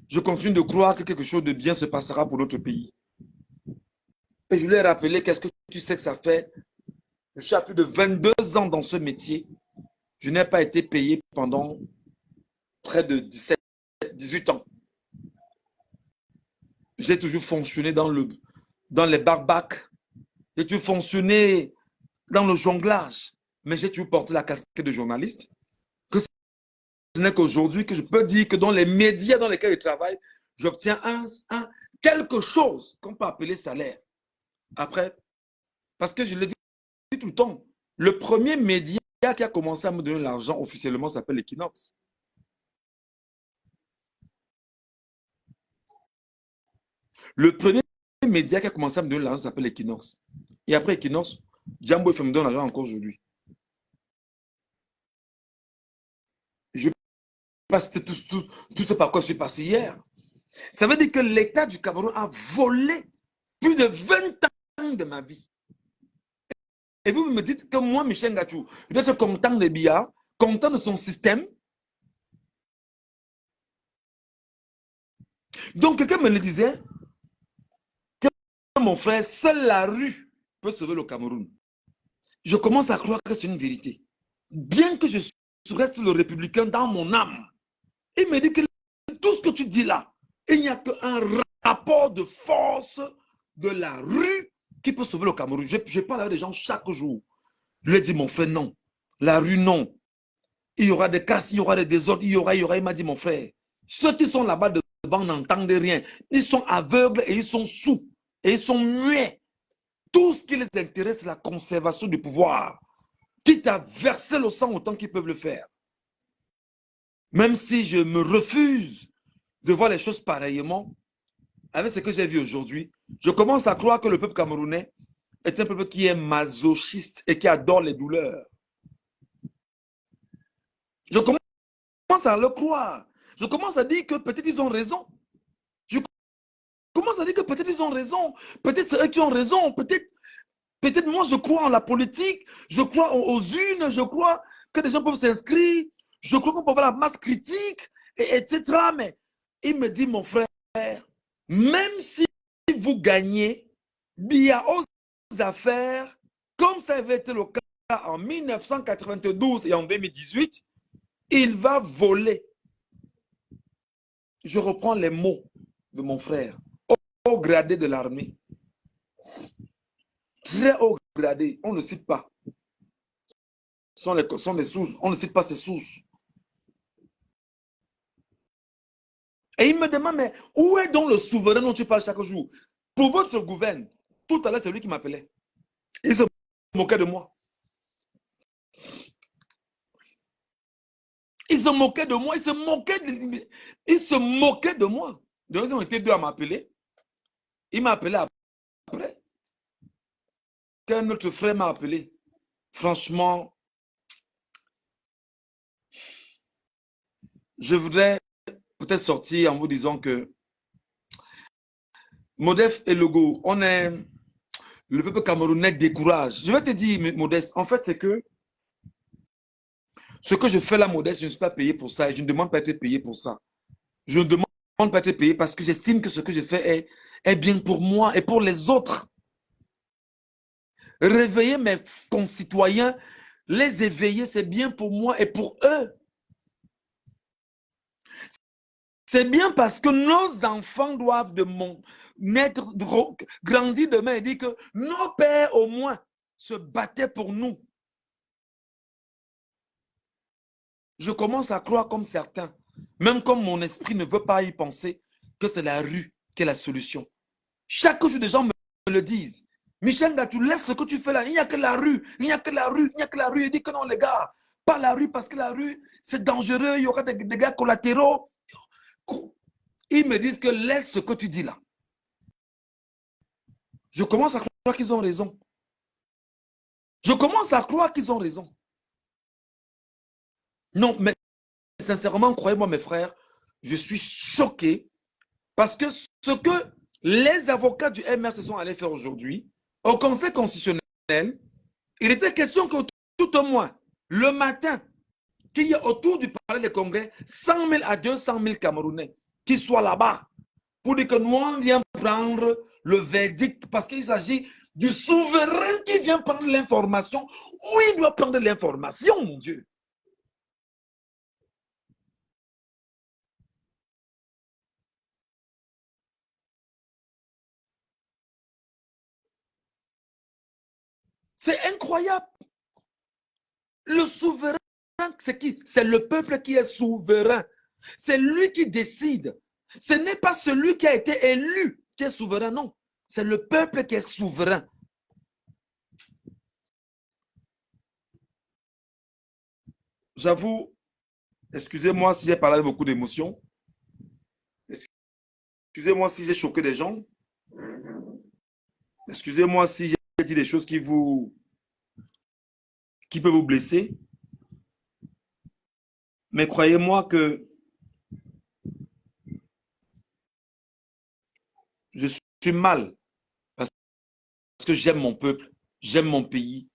je continue de croire que quelque chose de bien se passera pour notre pays. Et je lui ai rappelé, qu'est-ce que tu sais que ça fait? Je suis à plus de 22 ans dans ce métier. Je n'ai pas été payé pendant près de 18 ans. J'ai toujours fonctionné dans les barbacs. J'ai toujours fonctionné dans le jonglage. Mais j'ai toujours porté la casquette de journaliste. Que ce n'est qu'aujourd'hui que je peux dire que dans les médias dans lesquels je travaille, j'obtiens quelque chose qu'on peut appeler salaire. Après, parce que je le dis tout le temps, le premier média qui a commencé à me donner l'argent officiellement s'appelle Equinox. Le premier média qui a commencé à me donner l'argent s'appelle Equinox. Et après Equinox, Jambo me donne l'argent encore aujourd'hui. Je ne vais pas citer tout ce par quoi je suis passé hier. Ça veut dire que l'État du Cameroun a volé plus de 20 ans de ma vie. Et vous me dites que moi, Michel Ngachou, je dois être content de Biya, content de son système. Donc, quelqu'un me le disait, que mon frère, seule la rue peut sauver le Cameroun. Je commence à croire que c'est une vérité. Bien que je reste le républicain dans mon âme, il me dit que tout ce que tu dis là, il n'y a qu'un rapport de force de la rue qui peut sauver le Cameroun. Je parle avec des gens chaque jour. Je lui ai dit, mon frère, non. La rue, non. Il y aura des casses, il y aura des désordres, il y aura. Il m'a dit, mon frère, ceux qui sont là-bas devant n'entendent rien. Ils sont aveugles et ils sont sourds. Et ils sont muets. Tout ce qui les intéresse, c'est la conservation du pouvoir. Quitte à verser le sang autant qu'ils peuvent le faire. Même si je me refuse de voir les choses pareillement, avec ce que j'ai vu aujourd'hui, je commence à croire que le peuple camerounais est un peuple qui est masochiste et qui adore les douleurs. Je commence à le croire. Je commence à dire que peut-être ils ont raison. Je commence à dire que peut-être ils ont raison. Peut-être c'est eux qui ont raison. Peut-être moi je crois en la politique. Je crois aux urnes. Je crois que des gens peuvent s'inscrire. Je crois qu'on peut avoir la masse critique, etc. Mais il me dit, mon frère, même si vous gagnez, Biya aux affaires, comme ça avait été le cas en 1992 et en 2018, il va voler. Je reprends les mots de mon frère, haut gradé de l'armée. Très haut gradé, on ne cite pas. Ce sont les sources, on ne cite pas ces sources. Et il me demande, mais où est donc le souverain dont tu parles chaque jour? Pour votre gouverne, tout à l'heure, c'est lui qui m'appelait. Il se moquait de moi. Il se moquait de moi, il se moquait de moi. Donc, ils ont été deux à m'appeler. Il m'a appelé après. Qu'un autre frère m'a appelé. Franchement, je voudrais peut-être sortir en vous disant que Modeste et Logo, on est le peuple camerounais décourage. Je vais te dire, Modeste, en fait, c'est que ce que je fais là, Modeste, je ne suis pas payé pour ça et je ne demande pas à être payé pour ça. Je ne demande pas être payé parce que j'estime que ce que je fais est bien pour moi et pour les autres. Réveiller mes concitoyens, les éveiller, c'est bien pour moi et pour eux. C'est bien parce que nos enfants doivent grandir demain et dire que nos pères au moins se battaient pour nous. Je commence à croire comme certains, même comme mon esprit ne veut pas y penser, que c'est la rue qui est la solution. Chaque jour, des gens me le disent. Michel, tu laisses ce que tu fais là, il n'y a que la rue, il n'y a que la rue, il n'y a que la rue. Il dit que non, les gars, pas la rue parce que la rue, c'est dangereux, il y aura des dégâts collatéraux. Ils me disent que laisse ce que tu dis là. Je commence à croire qu'ils ont raison. Je commence à croire qu'ils ont raison. Non, mais sincèrement, croyez-moi mes frères, je suis choqué parce que ce que les avocats du MR se sont allés faire aujourd'hui, au Conseil constitutionnel, il était question que tout au moins, le matin, qu'il y ait autour du palais des congrès 100 000 à 200 000 Camerounais qui soient là-bas pour dire que nous, on vient prendre le verdict parce qu'il s'agit du souverain qui vient prendre l'information. Où il doit prendre l'information, mon Dieu? C'est incroyable. Le souverain, c'est qui? C'est le peuple qui est souverain. C'est lui qui décide. Ce n'est pas celui qui a été élu qui est souverain, non. C'est le peuple qui est souverain. J'avoue, excusez-moi si j'ai parlé avec beaucoup d'émotion. Excusez-moi si j'ai choqué des gens. Excusez-moi si j'ai dit des choses qui peuvent vous blesser. Mais croyez-moi que je suis mal parce que j'aime mon peuple, j'aime mon pays,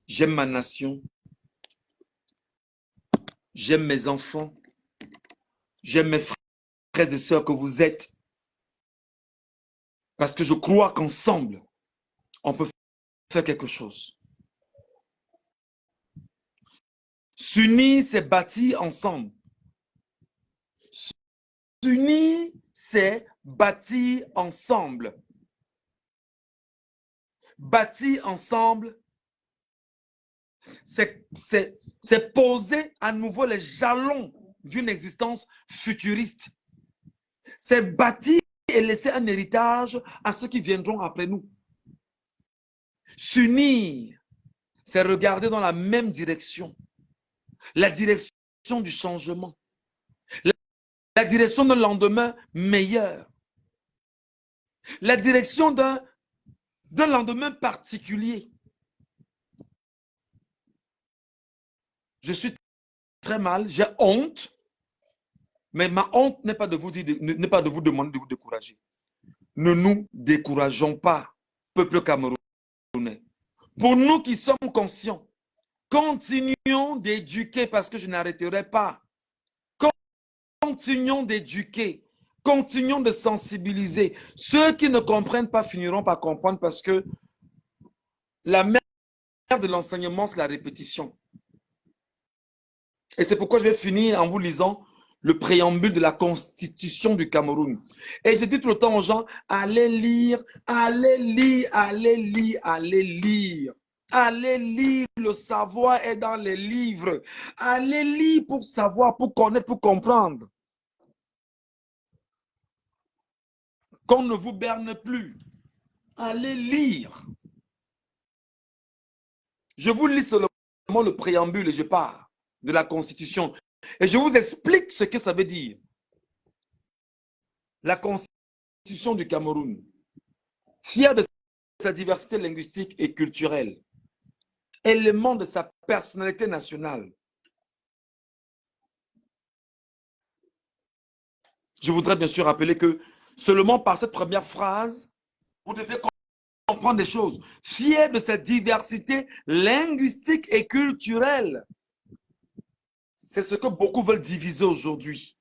j'aime ma nation, j'aime mes enfants, j'aime mes frères et sœurs que vous êtes. Parce que je crois qu'ensemble, on peut faire quelque chose. S'unir, c'est bâtir ensemble. S'unir, c'est bâtir ensemble. Bâtir ensemble, c'est poser à nouveau les jalons d'une existence futuriste. C'est bâtir et laisser un héritage à ceux qui viendront après nous. S'unir, c'est regarder dans la même direction. La direction du changement. La direction d'un lendemain meilleur. La direction d'un lendemain particulier. Je suis très mal, j'ai honte, mais ma honte n'est pas de vous demander de vous décourager. Ne nous décourageons pas, peuple camerounais. Pour nous qui sommes conscients, continuons d'éduquer parce que je n'arrêterai pas. Continuons d'éduquer, continuons de sensibiliser. Ceux qui ne comprennent pas finiront par comprendre parce que la mère de l'enseignement, c'est la répétition. Et c'est pourquoi je vais finir en vous lisant le préambule de la Constitution du Cameroun. Et je dis tout le temps aux gens, allez lire, allez lire, allez lire, allez lire. Allez lire, le savoir est dans les livres. Allez lire pour savoir, pour connaître, pour comprendre. Qu'on ne vous berne plus. Allez lire. Je vous lis seulement le préambule et je pars de la Constitution. Et je vous explique ce que ça veut dire. La Constitution du Cameroun, fière de sa diversité linguistique et culturelle, élément de sa personnalité nationale. Je voudrais bien sûr rappeler que seulement par cette première phrase, vous devez comprendre des choses. Fière de sa diversité linguistique et culturelle. C'est ce que beaucoup veulent diviser aujourd'hui.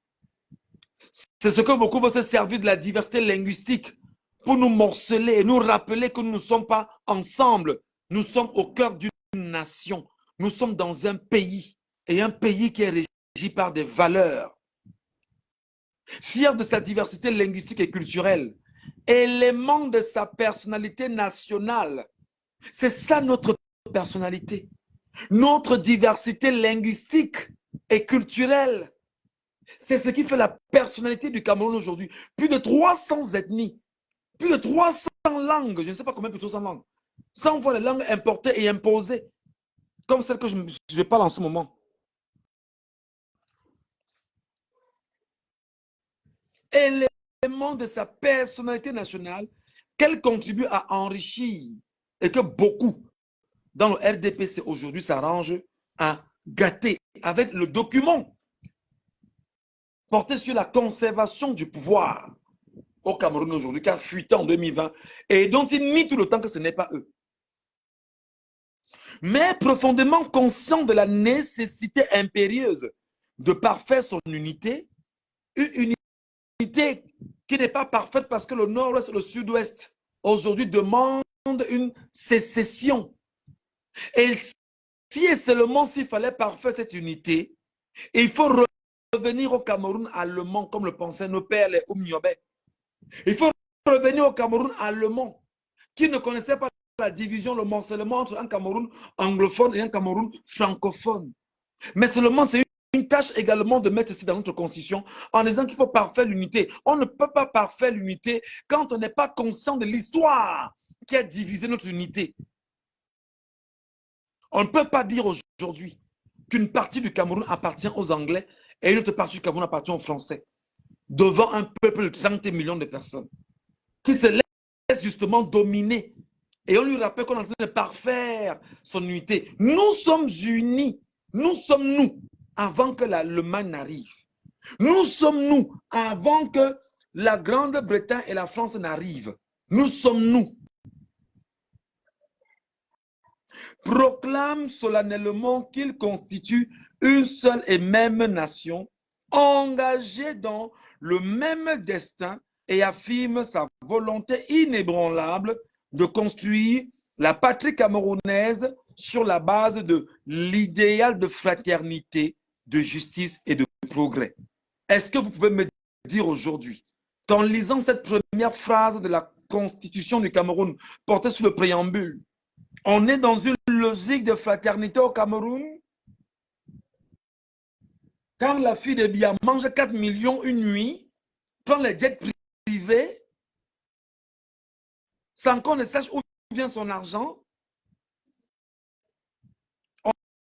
C'est ce que beaucoup veulent se servir de la diversité linguistique pour nous morceler et nous rappeler que nous ne sommes pas ensemble. Nous sommes au cœur d'une nation. Nous sommes dans un pays et un pays qui est régi par des valeurs. Fier de sa diversité linguistique et culturelle, élément de sa personnalité nationale. C'est ça notre personnalité. Notre diversité linguistique et culturelle. C'est ce qui fait la personnalité du Cameroun aujourd'hui. Plus de 300 ethnies, plus de 300 langues, je ne sais pas combien, plus de 300 langues. Sans voir les langues importées et imposées, comme celle que je parle en ce moment. Élément de sa personnalité nationale qu'elle contribue à enrichir et que beaucoup dans le RDPC aujourd'hui s'arrangent à gâter avec le document porté sur la conservation du pouvoir au Cameroun aujourd'hui, qui a fuité en 2020 et dont il nie tout le temps que ce n'est pas eux. Mais profondément conscient de la nécessité impérieuse de parfaire son unité, une unité qui n'est pas parfaite parce que le nord-ouest et le sud-ouest aujourd'hui demandent une sécession. Et si et seulement s'il fallait parfaire cette unité, il faut revenir au Cameroun allemand comme le pensaient nos pères, les Oumniobé. Il faut revenir au Cameroun allemand qui ne connaissait pas la division, le morcellement entre un Cameroun anglophone et un Cameroun francophone. Mais seulement c'est une tâche également de mettre ici dans notre constitution en disant qu'il faut parfaire l'unité. On ne peut pas parfaire l'unité quand on n'est pas conscient de l'histoire qui a divisé notre unité. On ne peut pas dire aujourd'hui qu'une partie du Cameroun appartient aux Anglais et une autre partie du Cameroun appartient aux Français, devant un peuple de 30 millions de personnes qui se laisse justement dominer. Et on lui rappelle qu'on est en train de parfaire son unité. Nous sommes unis. Nous sommes nous avant que le mal n'arrive. Nous sommes nous avant que la Grande-Bretagne et la France n'arrivent. Nous sommes nous. Proclame solennellement qu'il constitue une seule et même nation, engagée dans le même destin et affirme sa volonté inébranlable de construire la patrie camerounaise sur la base de l'idéal de fraternité, de justice et de progrès. Est-ce que vous pouvez me dire aujourd'hui qu'en lisant cette première phrase de la Constitution du Cameroun portée sur le préambule, on est dans une logique de fraternité au Cameroun? Quand la fille de Biya mange 4 millions une nuit, prend les jets privés, sans qu'on ne sache où vient son argent,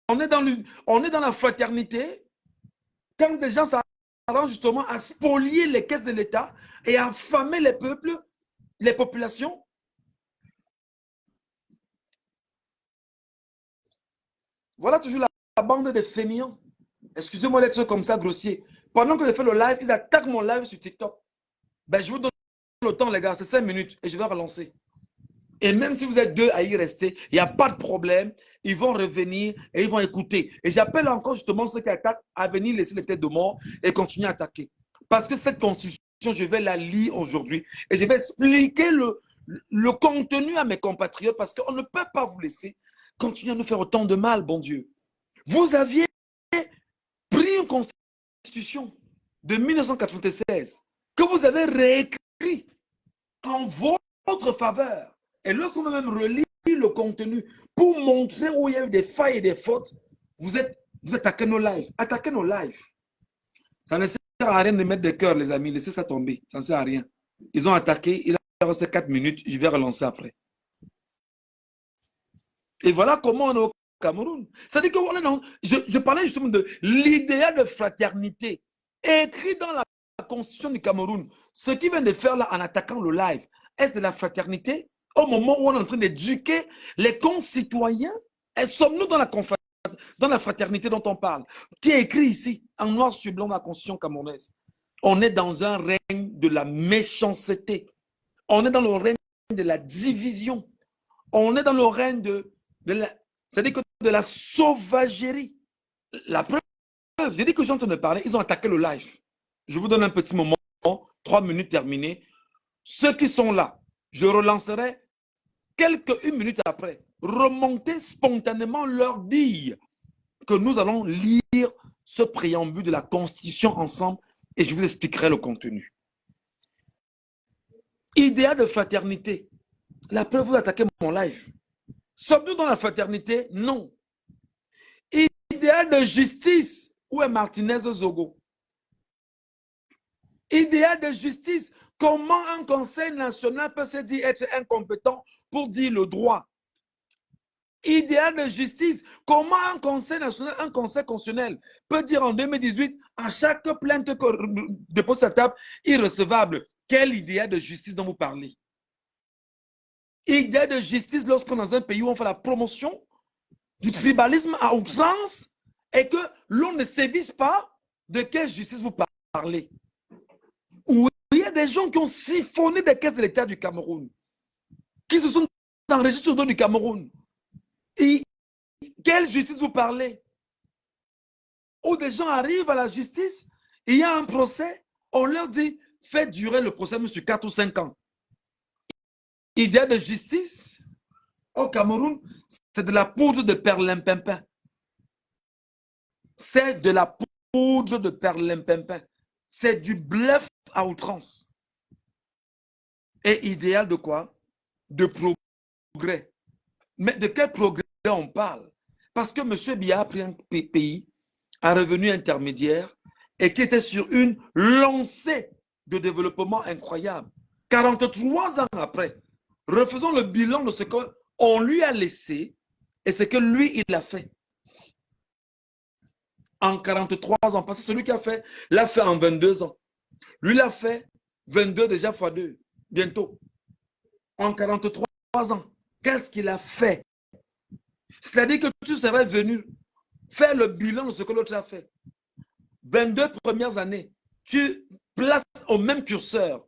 on est dans la fraternité. Quand des gens s'arrangent justement à spolier les caisses de l'État et à affamer les peuples, les populations, voilà toujours la bande des fainéants. Excusez-moi d'être comme ça grossier. Pendant que je fais le live, ils attaquent mon live sur TikTok. Ben, je vous donne le temps, les gars, c'est 5 minutes et je vais relancer. Et même si vous êtes deux à y rester, il n'y a pas de problème. Ils vont revenir et ils vont écouter. Et j'appelle encore justement ceux qui attaquent à venir laisser les têtes de mort et continuer à attaquer. Parce que cette constitution, je vais la lire aujourd'hui et je vais expliquer le contenu à mes compatriotes parce qu'on ne peut pas vous laisser continuer à nous faire autant de mal, bon Dieu. Vous aviez pris une constitution de 1996 que vous avez réécrit en votre faveur. Et lorsqu'on a même relit le contenu pour montrer où il y a eu des failles et des fautes, vous attaquez nos lives. Attaquez nos lives. Ça ne sert à rien de mettre des cœurs, les amis. Laissez ça tomber. Ça ne sert à rien. Ils ont attaqué. Il a resté 4 minutes. Je vais relancer après. Et voilà comment on est au Cameroun. C'est-à-dire qu'on est dans... Je parlais justement de l'idéal de fraternité écrit dans la Constitution du Cameroun. Ce qu'ils viennent de faire là en attaquant le live, est-ce de la fraternité? Au moment où on est en train d'éduquer les concitoyens, sommes-nous dans la fraternité dont on parle, qui est écrit ici, en noir sur blanc dans la Constitution camerounaise? On est dans un règne de la méchanceté. On est dans le règne de la division. On est dans le règne c'est-à-dire que de la sauvagerie. La preuve, j'ai dit que je suis en train de parler, ils ont attaqué le live. Je vous donne un petit moment 3 minutes terminées. Ceux qui sont là, je relancerai une minute après. Remonter spontanément leur dire que nous allons lire ce préambule de la Constitution ensemble et je vous expliquerai le contenu. Idéal de fraternité. La preuve, vous attaquez mon live. Sommes-nous dans la fraternité? Non. Idéal de justice. Où est Martinez Zogo? Idéal de justice. Comment un conseil national peut se dire être incompétent pour dire le droit? Idéal de justice. Comment un conseil national, un conseil constitutionnel peut dire en 2018, à chaque plainte déposée à table, irrecevable? Quel idéal de justice dont vous parlez? Idéal de justice lorsqu'on est dans un pays où on fait la promotion du tribalisme à outrance et que l'on ne sévisse pas, de quelle justice vous parlez? Oui, il y a des gens qui ont siphonné des caisses de l'État du Cameroun, qui se sont enrichis sur le dos du Cameroun. Et quelle justice vous parlez? Où des gens arrivent à la justice, il y a un procès, on leur dit, faites durer le procès sur 4 ou 5 ans. Idéal de justice au Cameroun, c'est de la poudre de perlimpinpin. C'est de la poudre de perlimpinpin. C'est du bluff à outrance. Et idéal de quoi? De progrès. Mais de quel progrès on parle? Parce que M. Biya a pris un pays à revenu intermédiaire et qui était sur une lancée de développement incroyable. 43 ans après, refaisons le bilan de ce qu'on lui a laissé et ce que lui, il a fait. En 43 ans, parce que celui qui a fait, l'a fait en 22 ans. Lui l'a fait 22 déjà fois 2, bientôt. En 43 ans, qu'est-ce qu'il a fait? C'est-à-dire que tu serais venu faire le bilan de ce que l'autre a fait. 22 premières années, tu places au même curseur.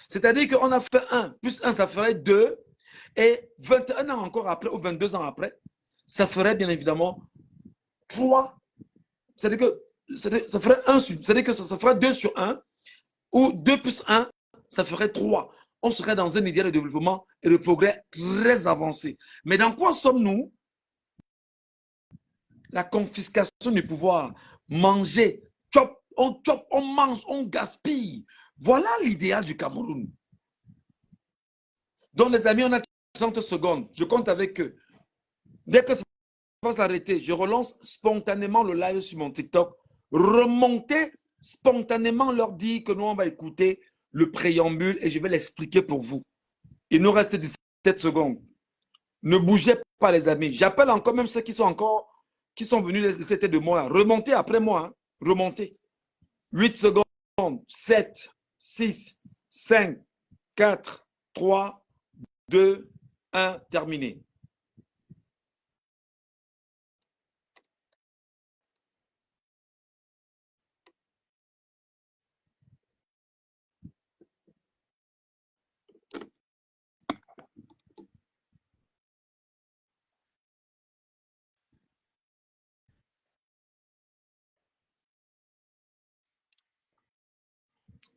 C'est-à-dire qu'on a fait 1, plus 1, ça ferait 2. Et 21 ans encore après, ou 22 ans après, ça ferait bien évidemment 3. C'est-à-dire que ça ferait 1 sur, c'est-à-dire que ça ferait 2 sur 1, ou 2 plus 1, ça ferait 3. On serait dans un idéal de développement et de progrès très avancé. Mais dans quoi sommes-nous? La confiscation du pouvoir. Manger, chop, on mange, on gaspille. Voilà l'idéal du Cameroun. Donc les amis, on a 30 secondes. Je compte avec eux. Dès que ça va s'arrêter, je relance spontanément le live sur mon TikTok. Remontez spontanément leur dire que nous, on va écouter le préambule et je vais l'expliquer pour vous. Il nous reste 17 secondes. Ne bougez pas, les amis. J'appelle encore même ceux qui sont venus c'était de moi. Remontez après moi. Hein. Remontez. 8 secondes. 7, 6, 5, 4, 3, 2, 1. Terminé.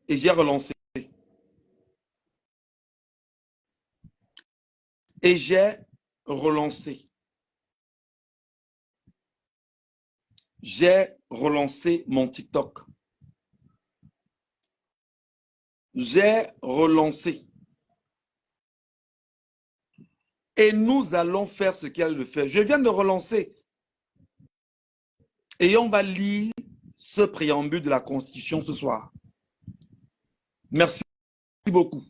Et j'ai relancé. Et j'ai relancé. J'ai relancé mon TikTok. J'ai relancé. Et nous allons faire ce qu'il y a de faire. Je viens de relancer. Et on va lire ce préambule de la Constitution ce soir. Merci beaucoup.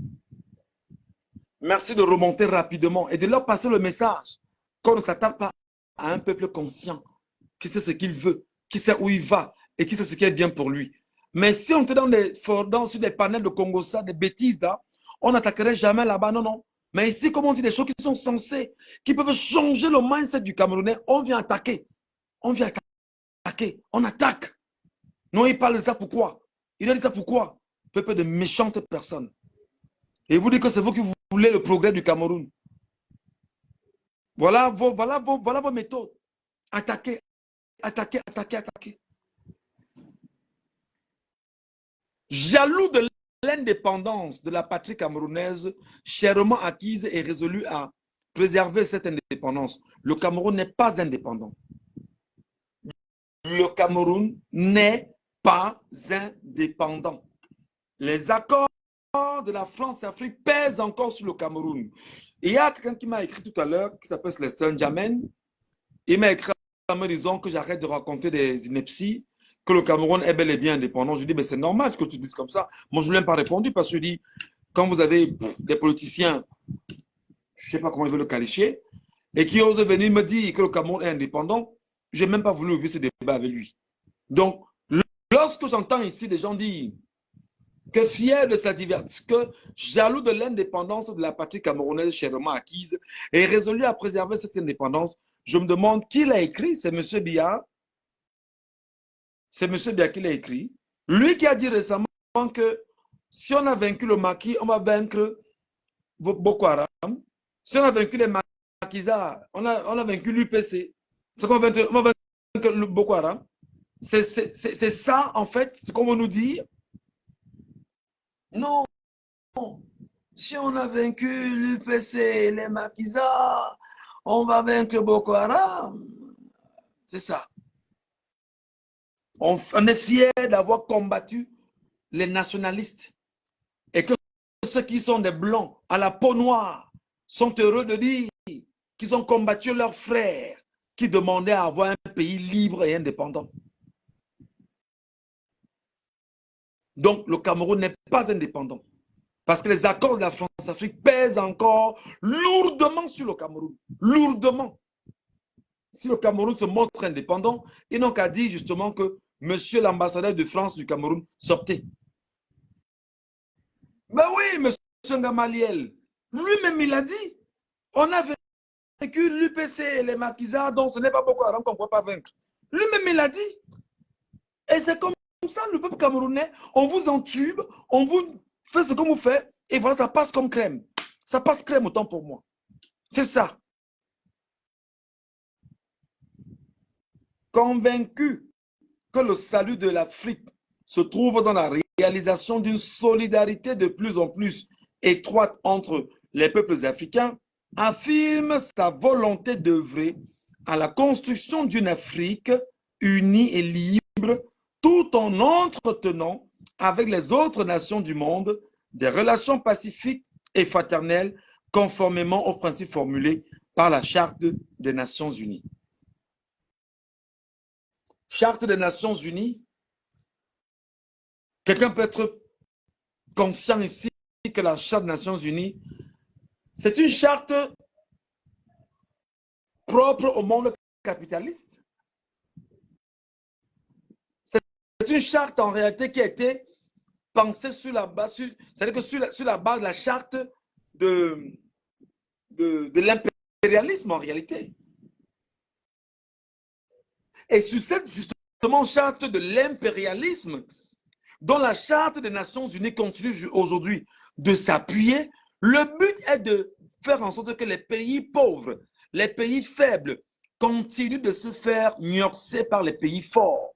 Merci de remonter rapidement et de leur passer le message qu'on ne s'attaque pas à un peuple conscient qui sait ce qu'il veut, qui sait où il va et qui sait ce qui est bien pour lui. Mais si on était sur des panels de Congossa, des bêtises là, on n'attaquerait jamais là-bas, non, non. Mais ici, comme on dit des choses qui sont sensées, qui peuvent changer le mindset du Camerounais, on vient attaquer. On vient attaquer. On attaque. Non, il parle de ça pourquoi? Il a dit ça pourquoi? Peuple de méchantes personnes. Et vous dites que c'est vous qui voulez le progrès du Cameroun. Voilà vos méthodes. Attaquer, attaquer, attaquer, attaquer. Jaloux de l'indépendance de la patrie camerounaise, chèrement acquise et résolue à préserver cette indépendance. Le Cameroun n'est pas indépendant. Le Cameroun n'est pas indépendant. Les accords de la France-Afrique pèsent encore sur le Cameroun. Et il y a quelqu'un qui m'a écrit tout à l'heure, qui s'appelle Célestin Jamen. Il m'a écrit en me disant que j'arrête de raconter des inepties, que le Cameroun est bel et bien indépendant. Je dis, mais c'est normal que tu dises comme ça. Moi, je ne lui ai pas répondu parce que je dis, quand vous avez des politiciens, je ne sais pas comment ils veulent le qualifier, et qui osent venir me dire que le Cameroun est indépendant, je n'ai même pas voulu ouvrir ce débat avec lui. Donc, lorsque j'entends ici des gens dire que fier de sa diversité, que jaloux de l'indépendance de la patrie camerounaise chèrement acquise et résolu à préserver cette indépendance, je me demande qui l'a écrit. C'est M. Biya. C'est M. Biya qui l'a écrit. Lui qui a dit récemment que si on a vaincu le maquis, on va vaincre Boko Haram. Si on a vaincu les maquisards, on a vaincu l'UPC. C'est qu'on va vaincre le Boko Haram. C'est ça, en fait, ce qu'on veut nous dire. Non. Si on a vaincu l'UPC, les maquisards, on va vaincre Boko Haram. C'est ça. On est fiers d'avoir combattu les nationalistes. Et que ceux qui sont des blancs à la peau noire sont heureux de dire qu'ils ont combattu leurs frères qui demandaient à avoir un pays libre et indépendant. Donc, le Cameroun n'est pas indépendant. Parce que les accords de la France-Afrique pèsent encore lourdement sur le Cameroun. Lourdement. Si le Cameroun se montre indépendant, ils n'ont qu'à dire justement que monsieur l'ambassadeur de France du Cameroun sortait. Ben oui, monsieur Ngamaliel, lui-même il a dit, on a vaincu l'UPC et les maquisards, donc ce n'est pas Boko Haram qu'on ne peut pas vaincre. Lui-même il a dit. Et c'est comme ça, le peuple camerounais, on vous entube, on vous fait ce qu'on vous fait, et voilà, ça passe comme crème. Ça passe crème autant pour moi. C'est ça. Convaincu que le salut de l'Afrique se trouve dans la réalisation d'une solidarité de plus en plus étroite entre les peuples africains, affirme sa volonté d'œuvrer à la construction d'une Afrique unie et libre, tout en entretenant avec les autres nations du monde des relations pacifiques et fraternelles conformément aux principes formulés par la Charte des Nations Unies. Charte des Nations Unies, quelqu'un peut être conscient ici que la Charte des Nations Unies, c'est une charte propre au monde capitaliste. C'est une charte en réalité qui a été pensée sur la base, c'est-à-dire que sur la base de la charte de l'impérialisme en réalité. Et sur cette justement charte de l'impérialisme, dont la Charte des Nations Unies continue aujourd'hui de s'appuyer, le but est de faire en sorte que les pays pauvres, les pays faibles, continuent de se faire gnorcer par les pays forts.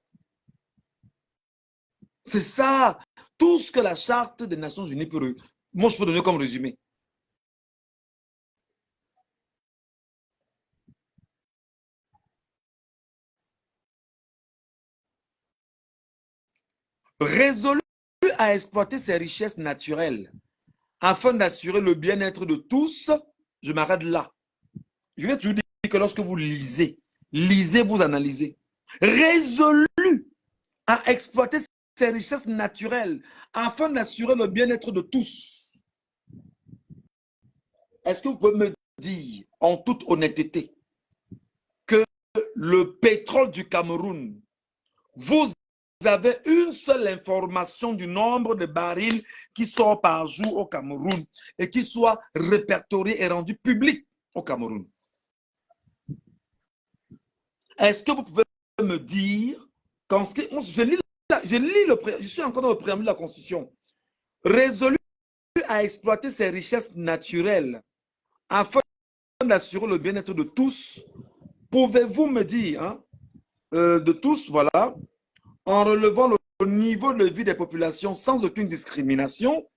C'est ça, tout ce que la Charte des Nations Unies peut... Moi, je peux donner comme résumé. Résolu à exploiter ses richesses naturelles afin d'assurer le bien-être de tous, je m'arrête là. Je vais toujours dire que lorsque vous lisez, vous analysez. Résolu à exploiter ses richesses naturelles afin d'assurer le bien-être de tous. Est-ce que vous pouvez me dire en toute honnêteté que le pétrole du Cameroun, vous avez une seule information du nombre de barils qui sort par jour au Cameroun et qui soit répertorié et rendu public au Cameroun? Est-ce que vous pouvez me dire, je suis encore dans le préambule de la Constitution, résolu à exploiter ses richesses naturelles afin d'assurer le bien-être de tous, pouvez-vous me dire, hein, de tous, voilà, en relevant le niveau de vie des populations sans aucune discrimination,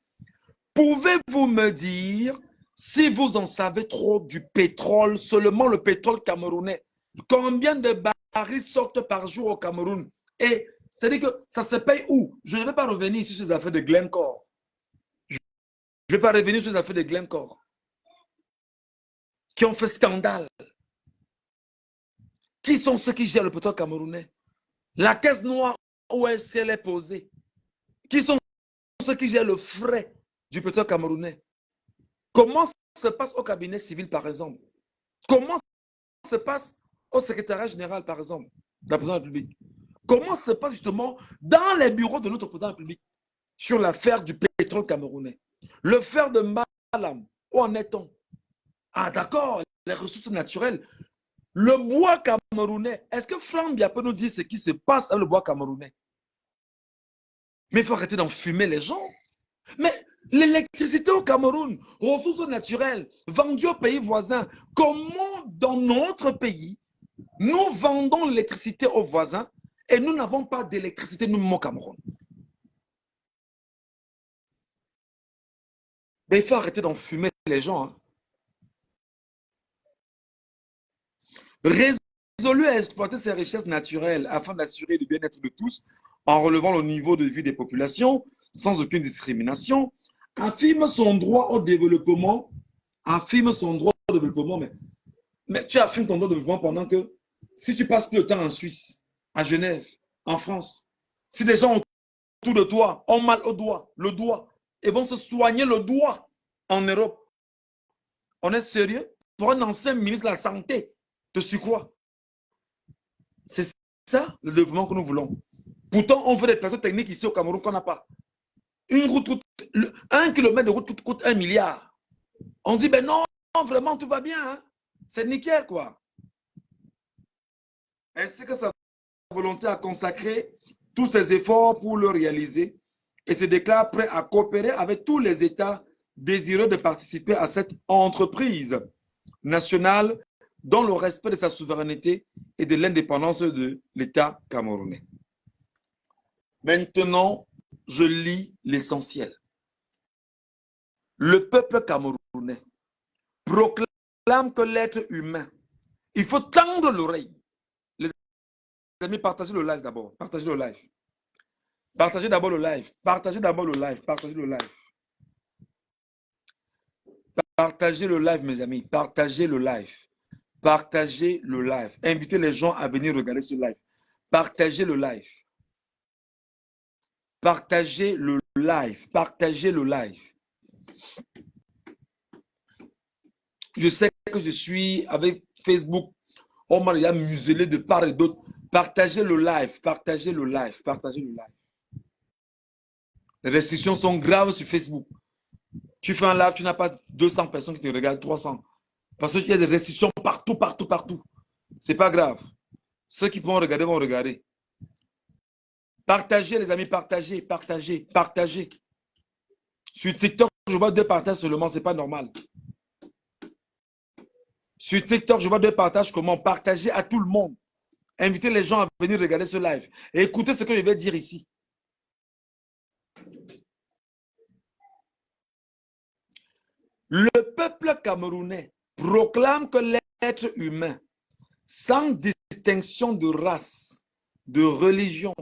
pouvez-vous me dire si vous en savez trop du pétrole, seulement le pétrole camerounais? Combien de barils sortent par jour au Cameroun? Et c'est-à-dire que ça se paye où? Je ne vais pas revenir sur ces affaires de Glencore. Je ne vais pas revenir sur les affaires de Glencore qui ont fait scandale. Qui sont ceux qui gèrent le pétrole camerounais? La caisse noire, où est-ce qu'elle est posée? Qui sont ceux qui gèrent le frais du pétrole camerounais? Comment ça se passe au cabinet civil, par exemple? Comment ça se passe au secrétariat général, par exemple, de la présidence de la République? Comment ça se passe justement dans les bureaux de notre président de la République sur l'affaire du pétrole camerounais? Le fer de Malam, où en est-on? Ah d'accord, les ressources naturelles. Le bois camerounais, est-ce que Franck Bia peut nous dire ce qui se passe avec le bois camerounais? Mais il faut arrêter d'enfumer les gens. Mais l'électricité au Cameroun, ressources naturelles, vendues aux pays voisins, comment dans notre pays, nous vendons l'électricité aux voisins et nous n'avons pas d'électricité nous-mêmes au Cameroun? Mais il faut arrêter d'enfumer les gens. Hein. Résolu à exploiter ces richesses naturelles afin d'assurer le bien-être de tous en relevant le niveau de vie des populations sans aucune discrimination, affirme son droit au développement, mais tu affirmes ton droit au développement pendant que si tu passes plus de temps en Suisse, à Genève, en France, si les gens autour de toi ont mal au doigt, le doigt, et vont se soigner le doigt en Europe, on est sérieux? Pour un ancien ministre de la Santé, de surcroît. C'est ça le développement que nous voulons. Pourtant, on veut des plateaux techniques ici au Cameroun qu'on n'a pas. Une route coûte, 1 kilomètre de route coûte 1 milliard. On dit, ben non, vraiment, tout va bien. Hein? C'est nickel, quoi. Est-ce que sa volonté à consacrer tous ses efforts pour le réaliser et se déclare prêt à coopérer avec tous les États désireux de participer à cette entreprise nationale dans le respect de sa souveraineté et de l'indépendance de l'État camerounais. Maintenant, je lis l'essentiel. Le peuple camerounais proclame que l'être humain, il faut tendre l'oreille. Les amis, partagez le live d'abord. Partagez le live. Partagez d'abord le live. Partagez d'abord le live. Partagez le live. Partagez le live, mes amis. Partagez le live. Partagez le live. Invitez les gens à venir regarder ce live. Partagez le live. Partagez le live. Partagez le live. Je sais que je suis avec Facebook. On m'a déjà muselé de part et d'autre. Partagez le live. Partagez le live. Partagez le live. Les restrictions sont graves sur Facebook. Tu fais un live, tu n'as pas 200 personnes qui te regardent, 300. Parce qu'il y a des restrictions partout, partout, partout. Ce n'est pas grave. Ceux qui vont regarder, vont regarder. Partagez, les amis, partagez, partagez, partagez. Sur TikTok, je vois 2 partages seulement, ce n'est pas normal. Sur TikTok, je vois 2 partages comment partager à tout le monde. Invitez les gens à venir regarder ce live. Et écoutez ce que je vais dire ici. Le peuple camerounais proclame que l'être humain, sans distinction de race, de religion,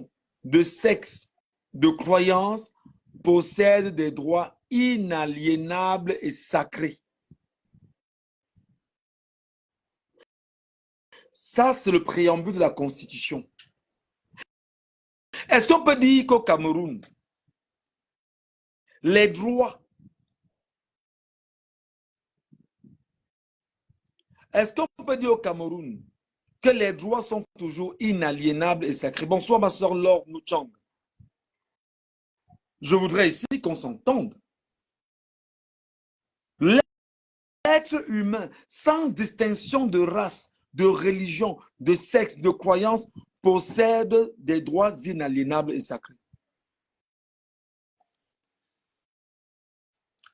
de sexe, de croyance, possède des droits inaliénables et sacrés. Ça, c'est le préambule de la Constitution. Est-ce qu'on peut dire qu'au Cameroun, les droits, est-ce qu'on peut dire au Cameroun que les droits sont toujours inaliénables et sacrés? Bonsoir, ma soeur Laure Mouchang. Je voudrais ici qu'on s'entende. L'être humain, sans distinction de race, de religion, de sexe, de croyance, possède des droits inaliénables et sacrés.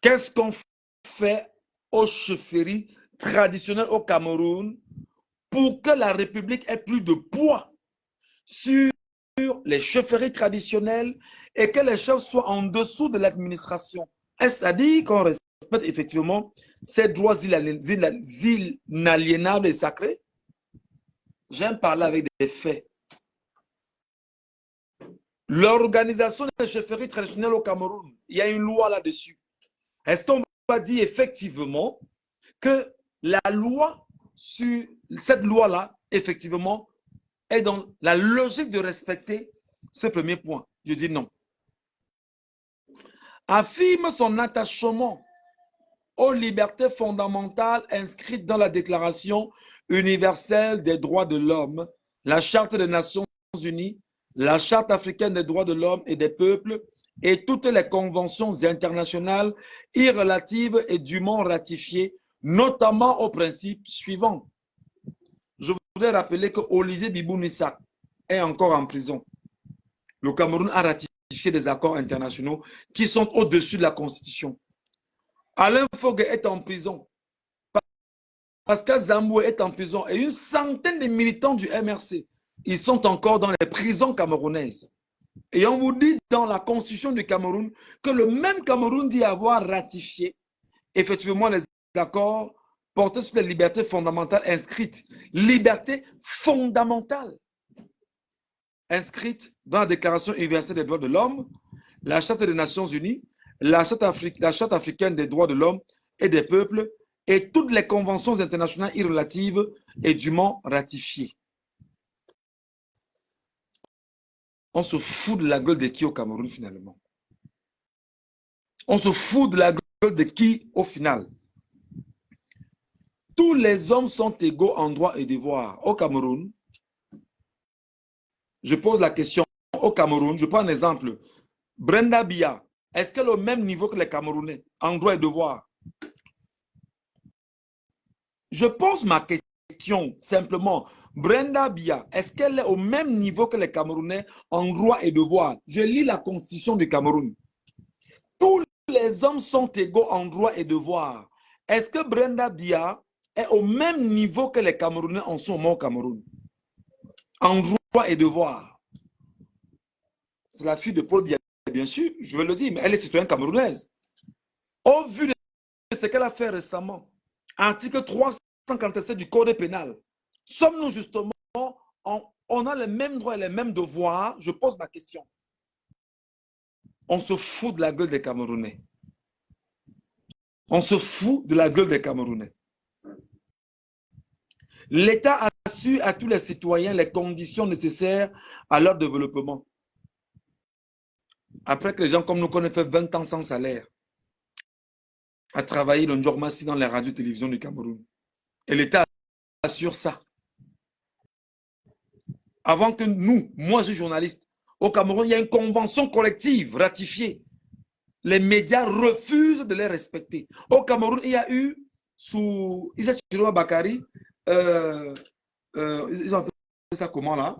Qu'est-ce qu'on fait aux chefferies traditionnelles au Cameroun pour que la République ait plus de poids sur les chefferies traditionnelles et que les chefs soient en dessous de l'administration. Est-ce à dire qu'on respecte effectivement ces droits inaliénables et sacrés? J'aime parler avec des faits. L'organisation des chefferies traditionnelles au Cameroun, il y a une loi là-dessus. Est-ce qu'on va dire effectivement que la loi, sur cette loi-là, effectivement, est dans la logique de respecter ce premier point? Je dis non. Affirme son attachement aux libertés fondamentales inscrites dans la Déclaration universelle des droits de l'homme, la Charte des Nations unies, la Charte africaine des droits de l'homme et des peuples et toutes les conventions internationales irrelatives et dûment ratifiées, notamment aux principes suivants. Je voudrais rappeler que Olivier Bibou-Nissak est encore en prison. Le Cameroun a ratifié des accords internationaux qui sont au-dessus de la Constitution. Alain Fogue est en prison. Pascal Zamboué est en prison. Et une centaine de militants du MRC, ils sont encore dans les prisons camerounaises. Et on vous dit dans la Constitution du Cameroun que le même Cameroun dit avoir ratifié effectivement les accords portés sur les libertés fondamentales inscrites. Libertés fondamentales inscrites dans la Déclaration universelle des droits de l'homme, la Charte des Nations unies, la Charte africaine des droits de l'homme et des peuples et toutes les conventions internationales irrelatives et dûment ratifiées. On se fout de la gueule de qui au Cameroun finalement? On se fout de la gueule de qui au final? Tous les hommes sont égaux en droit et devoir. Au Cameroun, je pose la question, au Cameroun, je prends un exemple. Brenda Bia, est-ce qu'elle est au même niveau que les Camerounais en droit et devoir? Je pose ma question simplement. Brenda Bia, est-ce qu'elle est au même niveau que les Camerounais en droit et devoir? Je lis la Constitution du Cameroun. Tous les hommes sont égaux en droit et devoir. Est-ce que Brenda Bia est au même niveau que les Camerounais en ce moment au Cameroun? En droit et devoir. C'est la fille de Paul Biya, bien sûr, je vais le dire, mais elle est citoyenne camerounaise. Au vu de ce qu'elle a fait récemment, article 357 du Code pénal, sommes-nous justement, on a les mêmes droits et les mêmes devoirs? Je pose ma question. On se fout de la gueule des Camerounais. On se fout de la gueule des Camerounais. L'État assure à tous les citoyens les conditions nécessaires à leur développement. Après que les gens comme nous qu'on ait fait 20 ans sans salaire, à travailler le Ndjormassi dans les radios et télévisions du Cameroun. Et l'État assure ça. Avant que nous, moi je suis journaliste, au Cameroun, il y a une convention collective ratifiée. Les médias refusent de les respecter. Au Cameroun, il y a eu, sous Issa Chiroma Bakari, ils ont appelé ça comment là?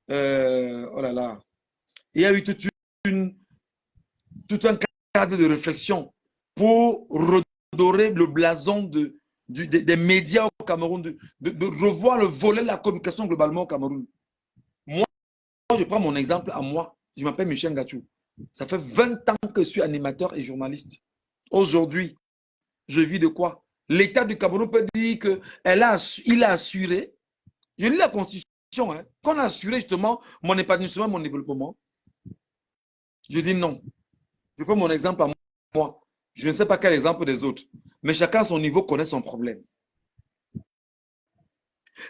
Oh là là. Il y a eu tout un cadre de réflexion pour redorer le blason des médias au Cameroun, de revoir le volet de la communication globalement au Cameroun. Moi, je prends mon exemple à moi. Je m'appelle Michel Ngachou. Ça fait 20 ans que je suis animateur et journaliste. Aujourd'hui, je vis de quoi? L'État du Cameroun peut dire qu'il a assuré, je lis la Constitution, hein, qu'on a assuré justement mon épanouissement, mon développement. Je dis non. Je prends mon exemple à moi. Je ne sais pas quel exemple des autres. Mais chacun à son niveau connaît son problème.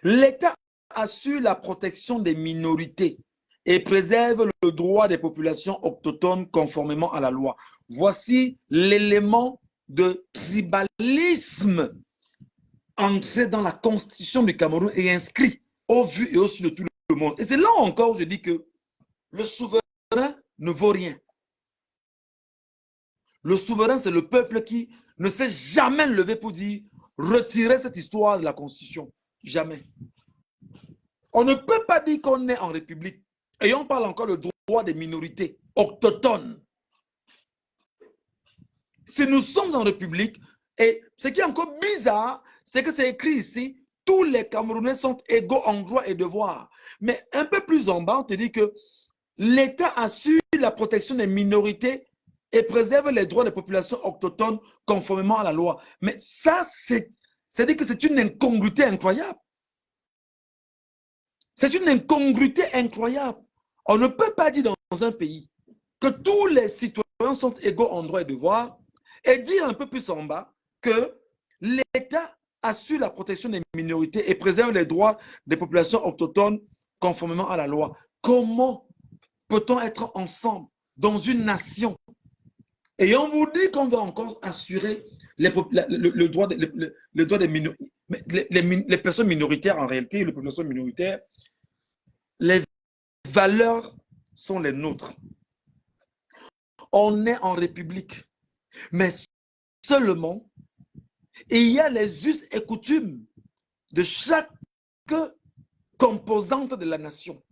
L'État assure la protection des minorités et préserve le droit des populations autochtones conformément à la loi. Voici l'élément de tribalisme entré dans la Constitution du Cameroun et inscrit au vu et au su de tout le monde. Et c'est là encore où je dis que le souverain ne vaut rien. Le souverain, c'est le peuple qui ne s'est jamais levé pour dire retirer cette histoire de la Constitution. Jamais. On ne peut pas dire qu'on est en République. Et on parle encore le droit des minorités autochtones. Si nous sommes en République, et ce qui est encore bizarre, c'est que c'est écrit ici, tous les Camerounais sont égaux en droit et devoir. Mais un peu plus en bas, on te dit que l'État assure la protection des minorités et préserve les droits des populations autochtones conformément à la loi. Mais ça, c'est-à-dire que c'est une incongruité incroyable. C'est une incongruité incroyable. On ne peut pas dire dans un pays que tous les citoyens sont égaux en droit et devoir et dire un peu plus en bas que l'État assure la protection des minorités et préserve les droits des populations autochtones conformément à la loi. Comment peut-on être ensemble dans une nation et on vous dit qu'on va encore assurer le droit des minorités, les personnes minoritaires en réalité, les populations minoritaires, les valeurs sont les nôtres. On est en République, mais seulement il y a les us et coutumes de chaque composante de la nation.